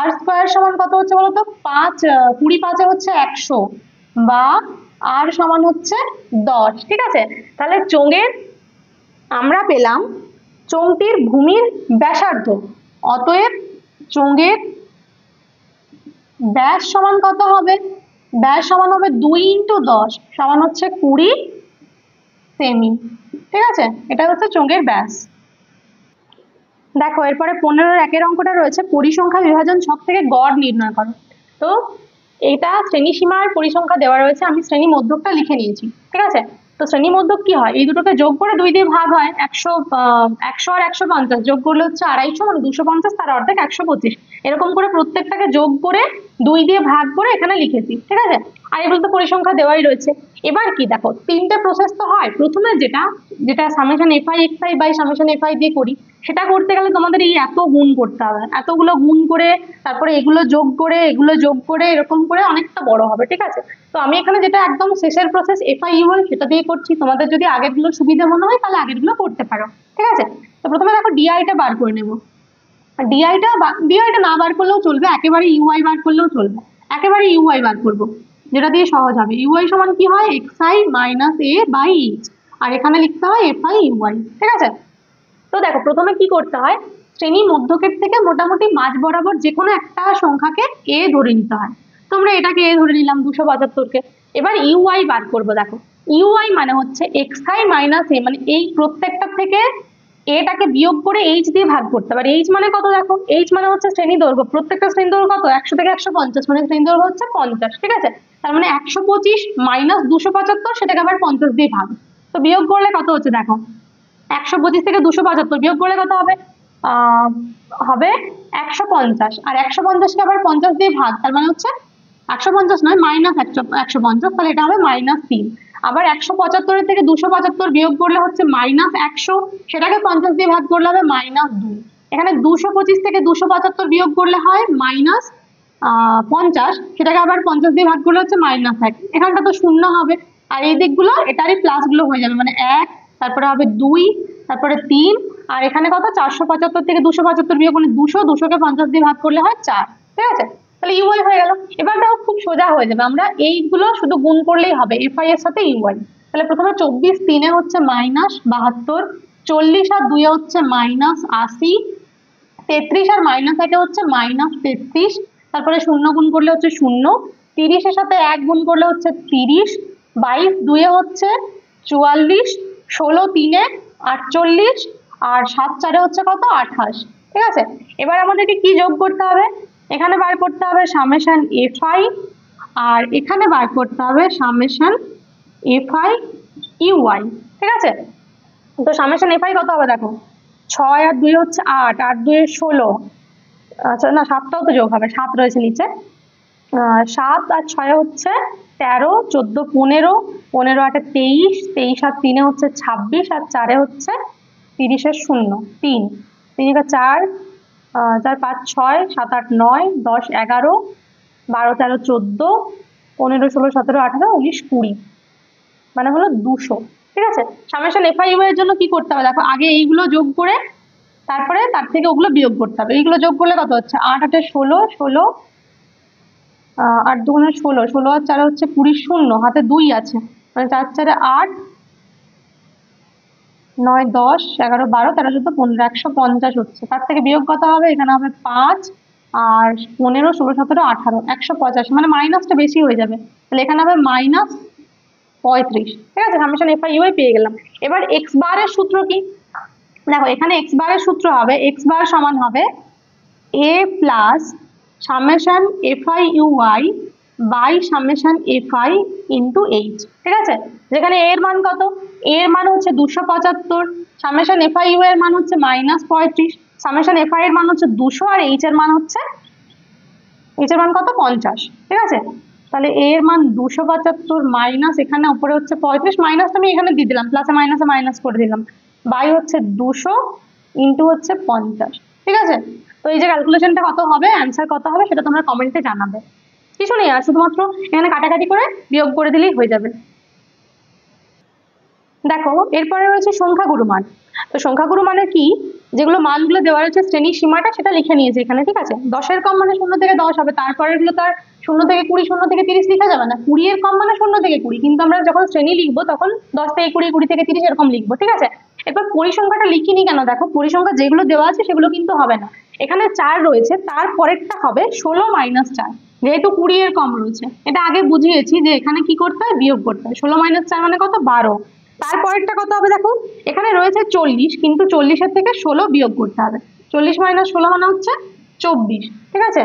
r² সমান কত হচ্ছে বলতো 5, 20 5 হচ্ছে 100, বা r সমান হচ্ছে 10, ঠিক আছে। তাহলে চোঙের আমরা পেলাম চোঙটির ভূমির ব্যাসার্ধ, অতএব চোঙের ব্যাস সমান কত হবে, ব্যাস সমান হবে 2 × 10 সমান হচ্ছে 20 সেমি, ঠিক আছে। এটা হচ্ছে চোঙের ব্যাস। দেখো এরপরে 15-1 অঙ্কটা রয়েছে, পরিসংখ্যা বিভাজন ছক থেকে গড় নির্ণয় করো। তো এটা শ্রেণীসীমার পরিসংখ্যা দেওয়া রয়েছে, আমি শ্রেণী মধ্যকটা লিখে নিয়েছি, ঠিক আছে। তো শ্রেণী মধ্যক কি হয়, এই দুটোকে যোগ করে 2 দিয়ে ভাগ হয়, 100 আর 150 যোগ করলে হচ্ছে 250, মানে 250, তার অর্ধেক 125, এরকম করে প্রত্যেকটাকে যোগ করে 2 দিয়ে ভাগ করে এখানে লিখেছি, ঠিক আছে। আর এগুলো তো পরিসংখ্যা দেওয়াই রয়েছে। এবার কি দেখো, 3টে প্রসেস তো হয়, প্রথমে যেটা summation fi xi by summation fi দিয়ে করি, সেটা করতে গেলে তোমাদের এই এত গুণ করতে হবে, এতগুলো গুণ করে তারপরে এগুলো যোগ করে এগুলো যোগ করে এরকম করে অনেকটা বড় হবে, ঠিক আছে। তো আমি এখানে যেটা একদম শেষের প্রসেস fi সেটা দিয়ে করছি, তোমাদের যদি আগেরগুলো সুবিধা মনে হয় তাহলে আগেরগুলো করতে পারো, ঠিক আছে। তো প্রথমে দেখো ডিআইটা বার করে নেব, ডিআইটা না বার করলেও চলবে, একেবারে ইউআই বার করলেও চলবে, একেবারে ইউআই বার করব, যেটা দিয়ে সহজ হবে। ইউআই সমান কি হয়, xi minus a by h, আর এখানে লিখতে হয় fi ইউআই, ঠিক আছে। তো দেখো প্রথমে কি করতে হয়, শ্রেণী মধ্যকের থেকে মোটামুটি মাঝ বরাবর যে কোনো একটা সংখ্যাকে a ধরে নিতে হয়। তো আমরা এটাকে a ধরে নিলাম 275-কে। এবার ইউআই বার করব, দেখো ইউআই মানে হচ্ছে xi মাইনাস a, মানে এই প্রত্যেকটা থেকে এটাকে বিয়োগ করে h দিয়ে ভাগ করতে পারি। h মানে কত দেখো, h মানে হচ্ছে শ্রেণী দৈর্ঘ্য, প্রত্যেকটা শ্রেণী দৈর্ঘ্য কত 100 থেকে 150, মানে শ্রেণী দৈর্ঘ্য হচ্ছে 50, ঠিক আছে। তার মানে 125 মাইনাস 275, সেটাকে আবার 50 দিয়ে ভাগ, তো বিয়োগ করলে কত হচ্ছে দেখো, 125 থেকে 275 বিয়োগ করলে কত হবে, হবে 150, আর 150-কে আবার 50 দিয়ে ভাগ, তার মানে হচ্ছে 150 নয় মাইনাস 150, তাহলে এটা হবে -3। আবার 175 থেকে 275 বিয়োগ করলে হচ্ছে -100, সেটাকে 50 দিয়ে ভাগ করলে হবে -2। এখানে 225 থেকে 275 বিয়োগ করলে হয় -50, সেটাকে আবার 50 দিয়ে ভাগ করলে হচ্ছে -1। এখানটা তো শূন্য হবে, আর এই দিকগুলো এটারই প্লাসগুলো হয়ে যাবে, মানে 1, তারপরে হবে 2, তারপরে 3, আর এখানে কত 475 থেকে 275 বিয়োগ মানে 200কে 50 দিয়ে ভাগ করলে হয় 4, ঠিক আছে। তাহলে ইউআই হয়ে গেল। এবার দেখো খুব সোজা হয়ে যাবে, আমরা এইগুলো শুধু গুণ করলেই হবে fi এর সাথে ইউআই। তাহলে প্রথমে 24 3-এ হচ্ছে -72, 40 আর 2-এ হচ্ছে -80, 33 আর -1-এ হচ্ছে -33, তারপরে 0 গুণ করলে হচ্ছে 0, 30-এর সাথে 1 গুণ করলে হচ্ছে 30, 22 2-এ হচ্ছে 44, 16 3-এ 48, আর 7 4-এ হচ্ছে কত 28, ঠিক আছে। এবার আমাদেরকে কি যোগ করতে হবে, এখানে বার করতে হবে সামেশন fi, আর এখানে বার করতে হবে সামেশন fi ইউআই, ঠিক আছে। তো সামেশন fi কত হবে দেখো, 6 আর 2 হচ্ছে 8, 8 2 16, আচ্ছা না 7টাও তো যোগ হবে, 7 রয়েছে নিচে, 7 আর 6 হচ্ছে 13, 14 15, 15 8-এ 23, 23 আর 3-এ হচ্ছে 26, আর 4-এ হচ্ছে 30-এর 0 3, 3 4, 4 5 6, 7 8 9, 10 11, 12 13 14, 15 16 17 18 19 20, মানে হলো 200, ঠিক আছে। সামেশন fi এর জন্য কি করতে হবে দেখো, আগে এইগুলো যোগ করে তারপরে তার থেকে ওগুলো বিয়োগ করতে হবে। এইগুলো যোগ করলে কত হচ্ছে 8 8-এ 16, 16 8 2 16, 16 আর 4 হচ্ছে 20, 0 হাতে 2 আছে, মানে 4 4-এ 8, 9 10 11 12 13 14 15, 150 হচ্ছে। তার থেকে বিয়োগ কত হবে, এখানে হবে 5 আর 15 16 17 18, 185, মানে মাইনাসটা বেশি হয়ে যাবে, তাহলে এখানে হবে -35, ঠিক আছে। সামেশন fi ইউআই পেয়ে গেলাম। এবার x বারের সূত্র কি দেখো, এখানে x বারের সূত্র হবে, x বার সমান হবে a plus summation fi UI by summation fi into h, ঠিক আছে। যেখানে a এর মান কত, a এর মান হচ্ছে 275, সামেশন fi ইউ এর মান হচ্ছে -35, সামেশন এফ আই এর মান হচ্ছে 200 আর এইচ এর মান হচ্ছে কত 50, ঠিক আছে। তাহলে এ এর মান 275 মাইনাস এখানে উপরে হচ্ছে 35, মাইনাস আমি এখানে দিয়ে দিলাম, প্লাসে মাইনাসে মাইনাস করে দিলাম, বাই হচ্ছে 200 ইন্টু হচ্ছে 50, ঠিক আছে। তো এই যে ক্যালকুলেশনটা কত হবে, অ্যান্সার কত হবে সেটা তোমরা কমেন্টে জানাবে। কিছু নেই আর, শুধুমাত্র এখানে কাটাকাটি করে বিয়োগ করে দিলেই হয়ে যাবে। দেখো এরপরে রয়েছে সংখ্যাগুরু মান। তো সংখ্যাগুরু মানে কি, যেগুলো মানগুলো দেওয়া রয়েছে শ্রেণীর সীমাটা সেটা লিখে নিয়েছে এখানে, ঠিক আছে। 10-এর কম মানে 0 থেকে 10 হবে, তারপরে গুলো তার 0 থেকে 20, 0 থেকে 30 লেখা যাবে না। 20-এর কম মানে 0 থেকে 20, কিন্তু আমরা যখন শ্রেণী লিখবো তখন 10 থেকে 20, 20 থেকে 30 এরকম লিখবো, ঠিক আছে। এরপর পরিসংখ্যাটা লিখিনি কেন, দেখো পরিসংখ্যা যেগুলো দেওয়া আছে সেগুলো কিন্তু হবে না, এখানে 4 রয়েছে, তার পরেরটা হবে 16 মাইনাস 4, যেহেতু 20-এর কম রয়েছে। এটা আগে বুঝিয়েছি যে এখানে কি করতে হয়, বিয়োগ করতে হয়। 16 মাইনাস 4 মানে কত, 12। তারপরেরটা কত হবে, দেখো এখানে রয়েছে 40, কিন্তু 40-এর থেকে 16 বিয়োগ করতে হবে। 40 মাইনাস 16 মানে হচ্ছে 24, ঠিক আছে।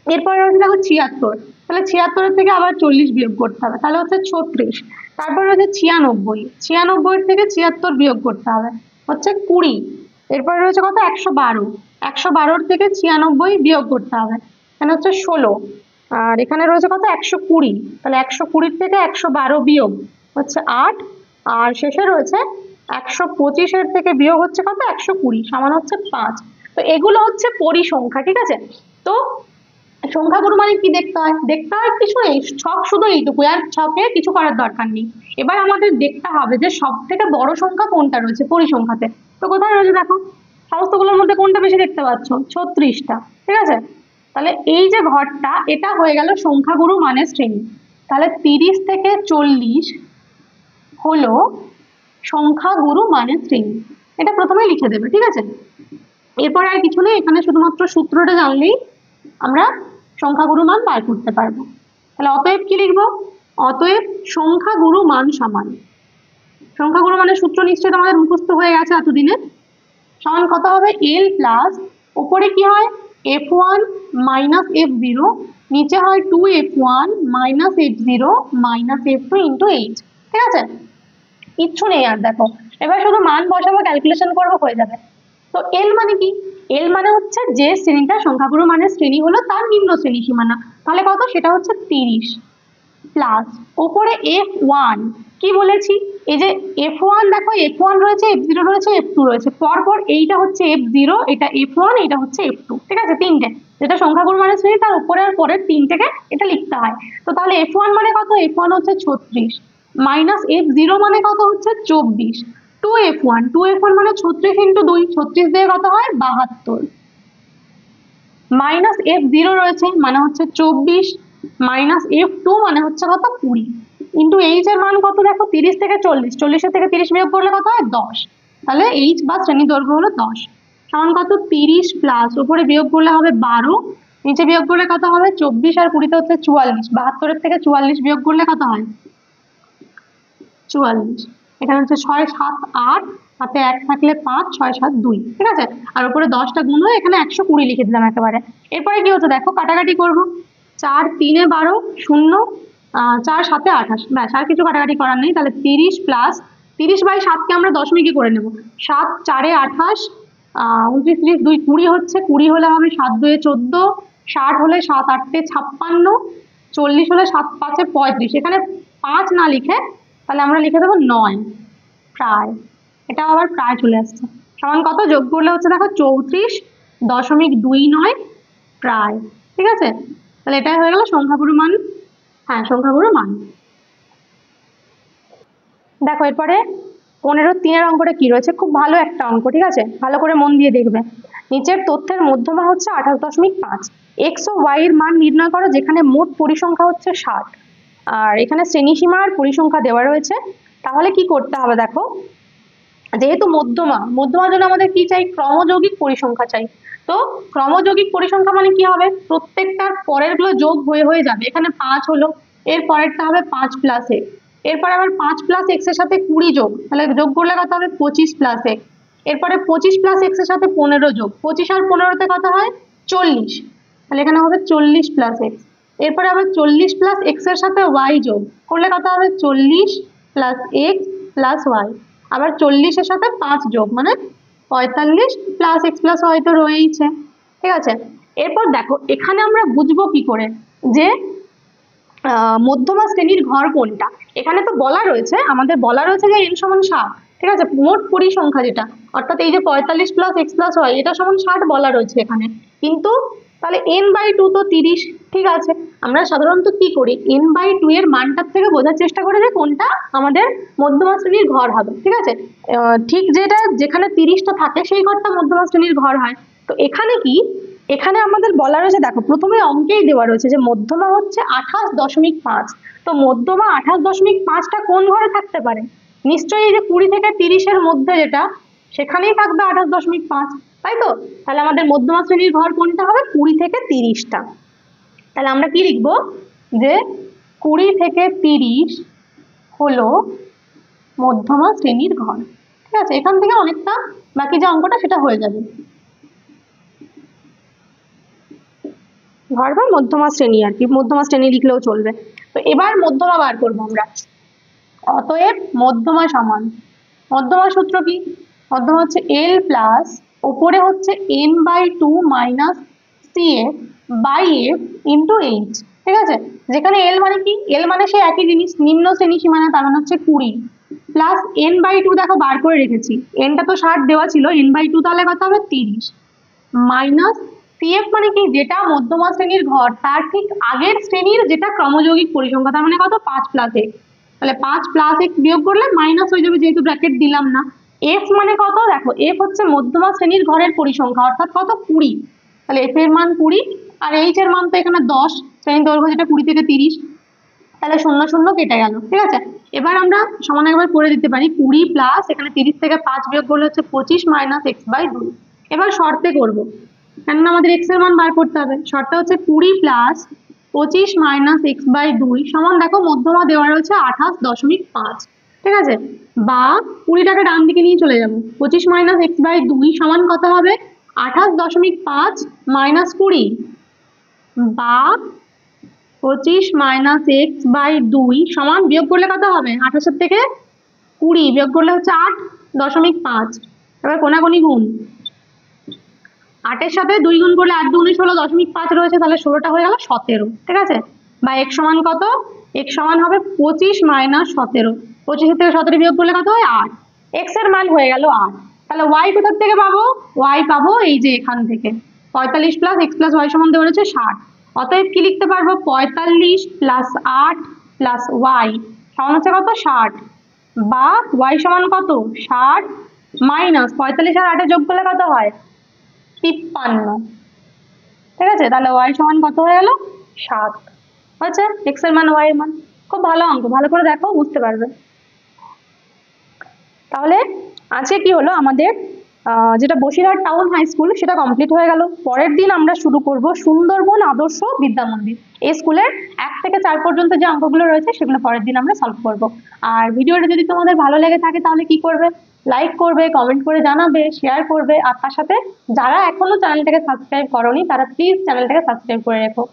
এরপরে রয়েছে দেখো 76, তাহলে 76-এর থেকে আবার 40 বিয়োগ করতে হবে, তাহলে হচ্ছে 36। তারপর রয়েছে 96, 96-এর থেকে 76 বিয়োগ করতে হবে, হচ্ছে 20। এরপরে রয়েছে কত, 112, 112-এর থেকে 96 বিয়োগ করতে হবে, এখানে হচ্ছে 16। আর এখানে রয়েছে কত, 120, তাহলে 120-এর থেকে 112 বিয়োগ হচ্ছে 8। আর শেষে রয়েছে 125-এর থেকে বিয়োগ হচ্ছে কত, 120, সমান হচ্ছে 5। তো এগুলো হচ্ছে পরিসংখ্যা, ঠিক আছে। তো সংখ্যাগুরু মানে কি দেখতে হয়, কিছু নেই, ছক শুধু এইটুকু, আর ছকে কিছু করার দরকার নেই। এবার আমাদের দেখতে হবে যে সব থেকে বড় সংখ্যা কোনটা রয়েছে পরিসংখ্যাতে। তো কোথায় রয়েছে দেখো, সমস্তগুলোর মধ্যে কোনটা বেশি দেখতে পাচ্ছ, 36টা, ঠিক আছে। তাহলে এই যে ঘরটা, এটা হয়ে গেল সংখ্যাগুরু মানের শ্রেণী। তাহলে 30 থেকে 40 হলো সংখ্যাগুরু মানের শ্রেণী, এটা প্রথমে লিখে দেবে, ঠিক আছে। এরপরে আর কিছু নেই, এখানে শুধুমাত্র সূত্রটা জানলেই আমরা সংখ্যাগুরু মান বার করতে পারবো। তাহলে অতএব কি লিখবো, অতএব সংখ্যাগুরু মান সমান, সংখ্যাগুরু মানের সূত্র নিশ্চয়ই তোমাদের মুখস্থ হয়ে গেছে এতদিনে, সমান কত হবে, এল প্লাস উপরে কি হয় f1 মাইনাস f0, নিচে হয় 2f1 minus f0 minus f2 into H, ঠিক আছে। কিচ্ছু নেই আর, দেখো এবার শুধু মান বসাবো, ক্যালকুলেশন করবো, হয়ে যাবে। তো এল মানে কি, এল মানে হচ্ছে যে শ্রেণীটা সংখ্যাগুরু মানের শ্রেণী হলো তার নিম্ন শ্রেণী সীমানা, তাহলে কত, সেটা হচ্ছে 30 প্লাস উপরে f1, কি বলেছি, এই যে f1 দেখো, f1 রয়েছে, f0 রয়েছে, f2 রয়েছে, পরপর এইটা হচ্ছে f0, এটা f1, এটা হচ্ছে f2, ঠিক আছে, তিনটে, যেটা সংখ্যাগুরু মানের শ্রেণী তার উপরে আর পরের তিনটেকে এটা লিখতে হয়। তো তাহলে f1 মানে কত, f1 হচ্ছে 36 মাইনাস f0 মানে কত হচ্ছে 24, 2f1 মানে 36 ইন্টু 2, 36 দিয়ে কত হয় 72, মাইনাস f0 রয়েছে মানে হচ্ছে 24, মাইনাস f2 মানে হচ্ছে কত 20, ইন্টু এইচ এর মান কত দেখো, 30 থেকে 40, 40-এর থেকে 30 বিয়োগ করলে কত হয় 10, তাহলে এইচ বা শ্রেণী দৈর্ঘ্য হলো 10, সমান কত 30 প্লাস উপরে বিয়োগ করলে হবে 12, নিচে বিয়োগ করলে কত হবে 24, আর 20-তে হচ্ছে 44, 72-এর থেকে 44 বিয়োগ করলে কত হয় 44, এখানে হচ্ছে 6 7 8, হাতে 1 থাকলে 5, 6 7 2, ঠিক আছে। আর উপরে 10টা গুণ হয়ে এখানে 120 লিখে দিলাম একেবারে। এরপরে কি হচ্ছে দেখো, কাটাকাটি করব, 4 3 12 0, 4 7 28, ব্যাস, আর কিছু কাটাকাটি করার নেই। তাহলে 30 প্লাস 30 বাই 7কে আমরা দশমিকে করে নেব, 7 4 28, 29 30 2 20 হচ্ছে, 20 হলে হবে 7 2 14, 60 হলে 7 8 56, 40 হলে 7 5 35, এখানে 5 না লিখে তাহলে আমরা লিখে দেবো 9, প্রায়, এটা আবার প্রায় চলে আসছে, সমান কত, যোগ করলে হচ্ছে দেখো 34.29 প্রায়, ঠিক আছে। তাহলে এটাই হয়ে গেল সংখ্যাগুরু মান, হ্যাঁ সংখ্যাগুরু মান। দেখো এরপরে 15-3 অঙ্কটা কি রয়েছে, খুব ভালো একটা অঙ্ক, ঠিক আছে, ভালো করে মন দিয়ে দেখবে। নিচের তথ্যের মধ্যমা হচ্ছে 28.5, এক্স ও ওয়াই এর মান নির্ণয় করো যেখানে মোট পরিসংখ্যা হচ্ছে 60, আর এখানে শ্রেণীসীমা আর পরিসংখ্যা দেওয়া রয়েছে। তাহলে কি করতে হবে দেখো, যেহেতু মধ্যমার জন্য আমাদের কি চাই, ক্রমযৌগিক পরিসংখ্যা চাই। তো ক্রমযৌগিক পরিসংখ্যা মানে কি হবে, প্রত্যেকটার পরের গুলো যোগ হয়ে যাবে, এখানে 5 হলো, এর পরেরটা হবে 5 প্লাস এক্স, এরপরে আবার 5 প্লাস এক্স এর সাথে 20 যোগ, তাহলে যোগ করলে কত হবে 25 প্লাস এক্স, এরপরে 25 প্লাস এক্স এর সাথে 15 যোগ, 25 আর 15-তে কত হয় 40, তাহলে এখানে হবে 40 প্লাস এক্স, এরপরে আবার 40 প্লাস এক্স এর সাথে ওয়াই যোগ করলে কত হবে 40 প্লাস এক্স প্লাস ওয়াই, আবার 40-এর সাথে 5 যোগ মানে 45 প্লাস এক্স প্লাস ওয়াই তো রয়েইছে, ঠিক আছে। এরপর দেখো এখানে আমরা বুঝবো কি করে যে মধ্যমা শ্রেণীর ঘর কোনটা। এখানে তো বলা রয়েছে, আমাদের বলা রয়েছে যে n সমান 60, ঠিক আছে, মোট পরিসংখ্যা যেটা, অর্থাৎ এই যে 45 প্লাস এক্স প্লাস ওয়াই এটা সমান 60 বলা রয়েছে এখানে, কিন্তু তাহলে n/2 তো 30, ঠিক আছে। আমরা সাধারণত কি করি, n/2 এর মানটার থেকে বোঝার চেষ্টা করি যে কোনটা আমাদের মধ্যমা শ্রেণীর ঘর হবে, ঠিক আছে। ঠিক যেটা যেখানে 30টা থাকে সেই ঘরটা মধ্যমা শ্রেণীর ঘর হয়। তো এখানে কি, এখানে আমাদের বলা রয়েছে, দেখো প্রথমে অঙ্কেই দেওয়া রয়েছে যে মধ্যমা হচ্ছে 28.5, তো মধ্যমা 28.5টা কোন ঘরে থাকতে পারে, নিশ্চয়ই এই যে 20 থেকে 30-এর মধ্যে যেটা সেখানেই থাকবে 28.5, তাই তো। তাহলে আমাদের মধ্যমা শ্রেণীর ঘর কোনটা হবে, 20 থেকে 30টা। তাহলে আমরা কি লিখবো, যে 20 থেকে 30 হলো মধ্যমা শ্রেণীর ঘর, ঠিক আছে। এখান থেকে অনেকটা বাকি যে অঙ্কটা সেটা হয়ে যাবে, ঘর বা মধ্যমা শ্রেণী আর কি, মধ্যমা শ্রেণী লিখলেও চলবে। তো এবার মধ্যমা বার করবো আমরা। অতএব মধ্যমা সমান, মধ্যমা সূত্র কি, মধ্যমা হচ্ছে l প্লাস ওপরে হচ্ছে n/2 minus cf by f into H, ঠিক আছে। যেখানে l মানে কি, l মানে সেই একই জিনিস, নিম্ন শ্রেণী সীমানা, তার মানে হচ্ছে 20 প্লাস n/2 দেখো বার করে রেখেছি, nটা তো 60 দেওয়া ছিল, n/2 তাহলে কত হবে 30 মাইনাস cf মানে কি, যেটা মধ্যমা শ্রেণীর ঘর তার ঠিক আগের শ্রেণীর যেটা ক্রমযৌগিক পরিসংখ্যা, তার মানে কত 5 প্লাস x, তাহলে 5 প্লাস x বিয়োগ করলে মাইনাস হয়ে যাবে, যেহেতু ব্র্যাকেট দিলাম না। f মানে কত, দেখো f হচ্ছে মধ্যমা শ্রেণীর ঘরের পরিসংখ্যা, অর্থাৎ কত 20, তাহলে f এর মান 20 আর h এর মান তো এখানে 10, শ্রেণীর দৈর্ঘ্য যেটা 20 থেকে 30, তাহলে 0 0 কেটে গেল, ঠিক আছে। এবার আমরা সমান একবার করে দিতে পারি, 20 প্লাস এখানে 30 থেকে 5 বিয়োগ করলে হচ্ছে 25 মাইনাস x/2। এবার শর্তে করব, কেননা আমাদের x এর মান বার করতে হবে। শর্তে হচ্ছে 20 প্লাস 25 মাইনাস x/2 সমান, দেখো মধ্যমা দেওয়া রয়েছে 28.5, ঠিক আছে, বা 20টাকে ডান দিকে নিয়ে চলে যাব, 25 মাইনাস x/2 সমান কত হবে 28.5 মাইনাস 20, বা 25 মাইনাস x/2 সমান বিয়োগ করলে কত হবে, 28 থেকে 20 বিয়োগ করলে হচ্ছে 8.5। এবার কোনাকুনি গুণ, 8-এর সাথে 2 গুণ করলে 8 2 16.5 রয়েছে, তাহলে 16টা হয়ে গেল 17, ঠিক আছে। বা x সমান কত, x সমান হবে 25 মাইনাস 17, 25 থেকে 17 বিয়োগ করলে কত হয় 8, x এর মান হয়ে গেল 8। তাহলে y কোথা থেকে পাবো, y পাবো এই যে এখান থেকে, 45 প্লাস x প্লাস y সমান দেওয়া রয়েছে 60, অতএব কি লিখতে পারবো, 45 প্লাস 8 প্লাস y সমান হচ্ছে কত 60, বা y সমান কত 60 মাইনাস 45 আর 8 যোগ করলে কত হয় 53, ঠিক আছে। তাহলে y সমান কত হয়ে গেল 7, আচ্ছা x এর মান y এর মান। খুব ভালো অঙ্ক, ভালো করে দেখো বুঝতে পারবে। তাহলে আজকে কি হলো, আমাদের যেটা বসিরহাট টাউন হাই স্কুল সেটা কমপ্লিট হয়ে গেল। পরের দিন আমরা শুরু করব সুন্দরবন আদর্শ বিদ্যা মন্দির, এই স্কুলের 1 থেকে 4 পর্যন্ত যে অঙ্কগুলো রয়েছে সেগুলো পরের দিন আমরা সলভ করব। আর ভিডিওটা যদি তোমাদের ভালো লেগে থাকে তাহলে কি করবে, লাইক করবে, কমেন্ট করে জানাবে, শেয়ার করবে, আর তার সাথে যারা এখনো চ্যানেলটাকে সাবস্ক্রাইব করোনি তারা প্লিজ চ্যানেলটাকে সাবস্ক্রাইব করে রেখো।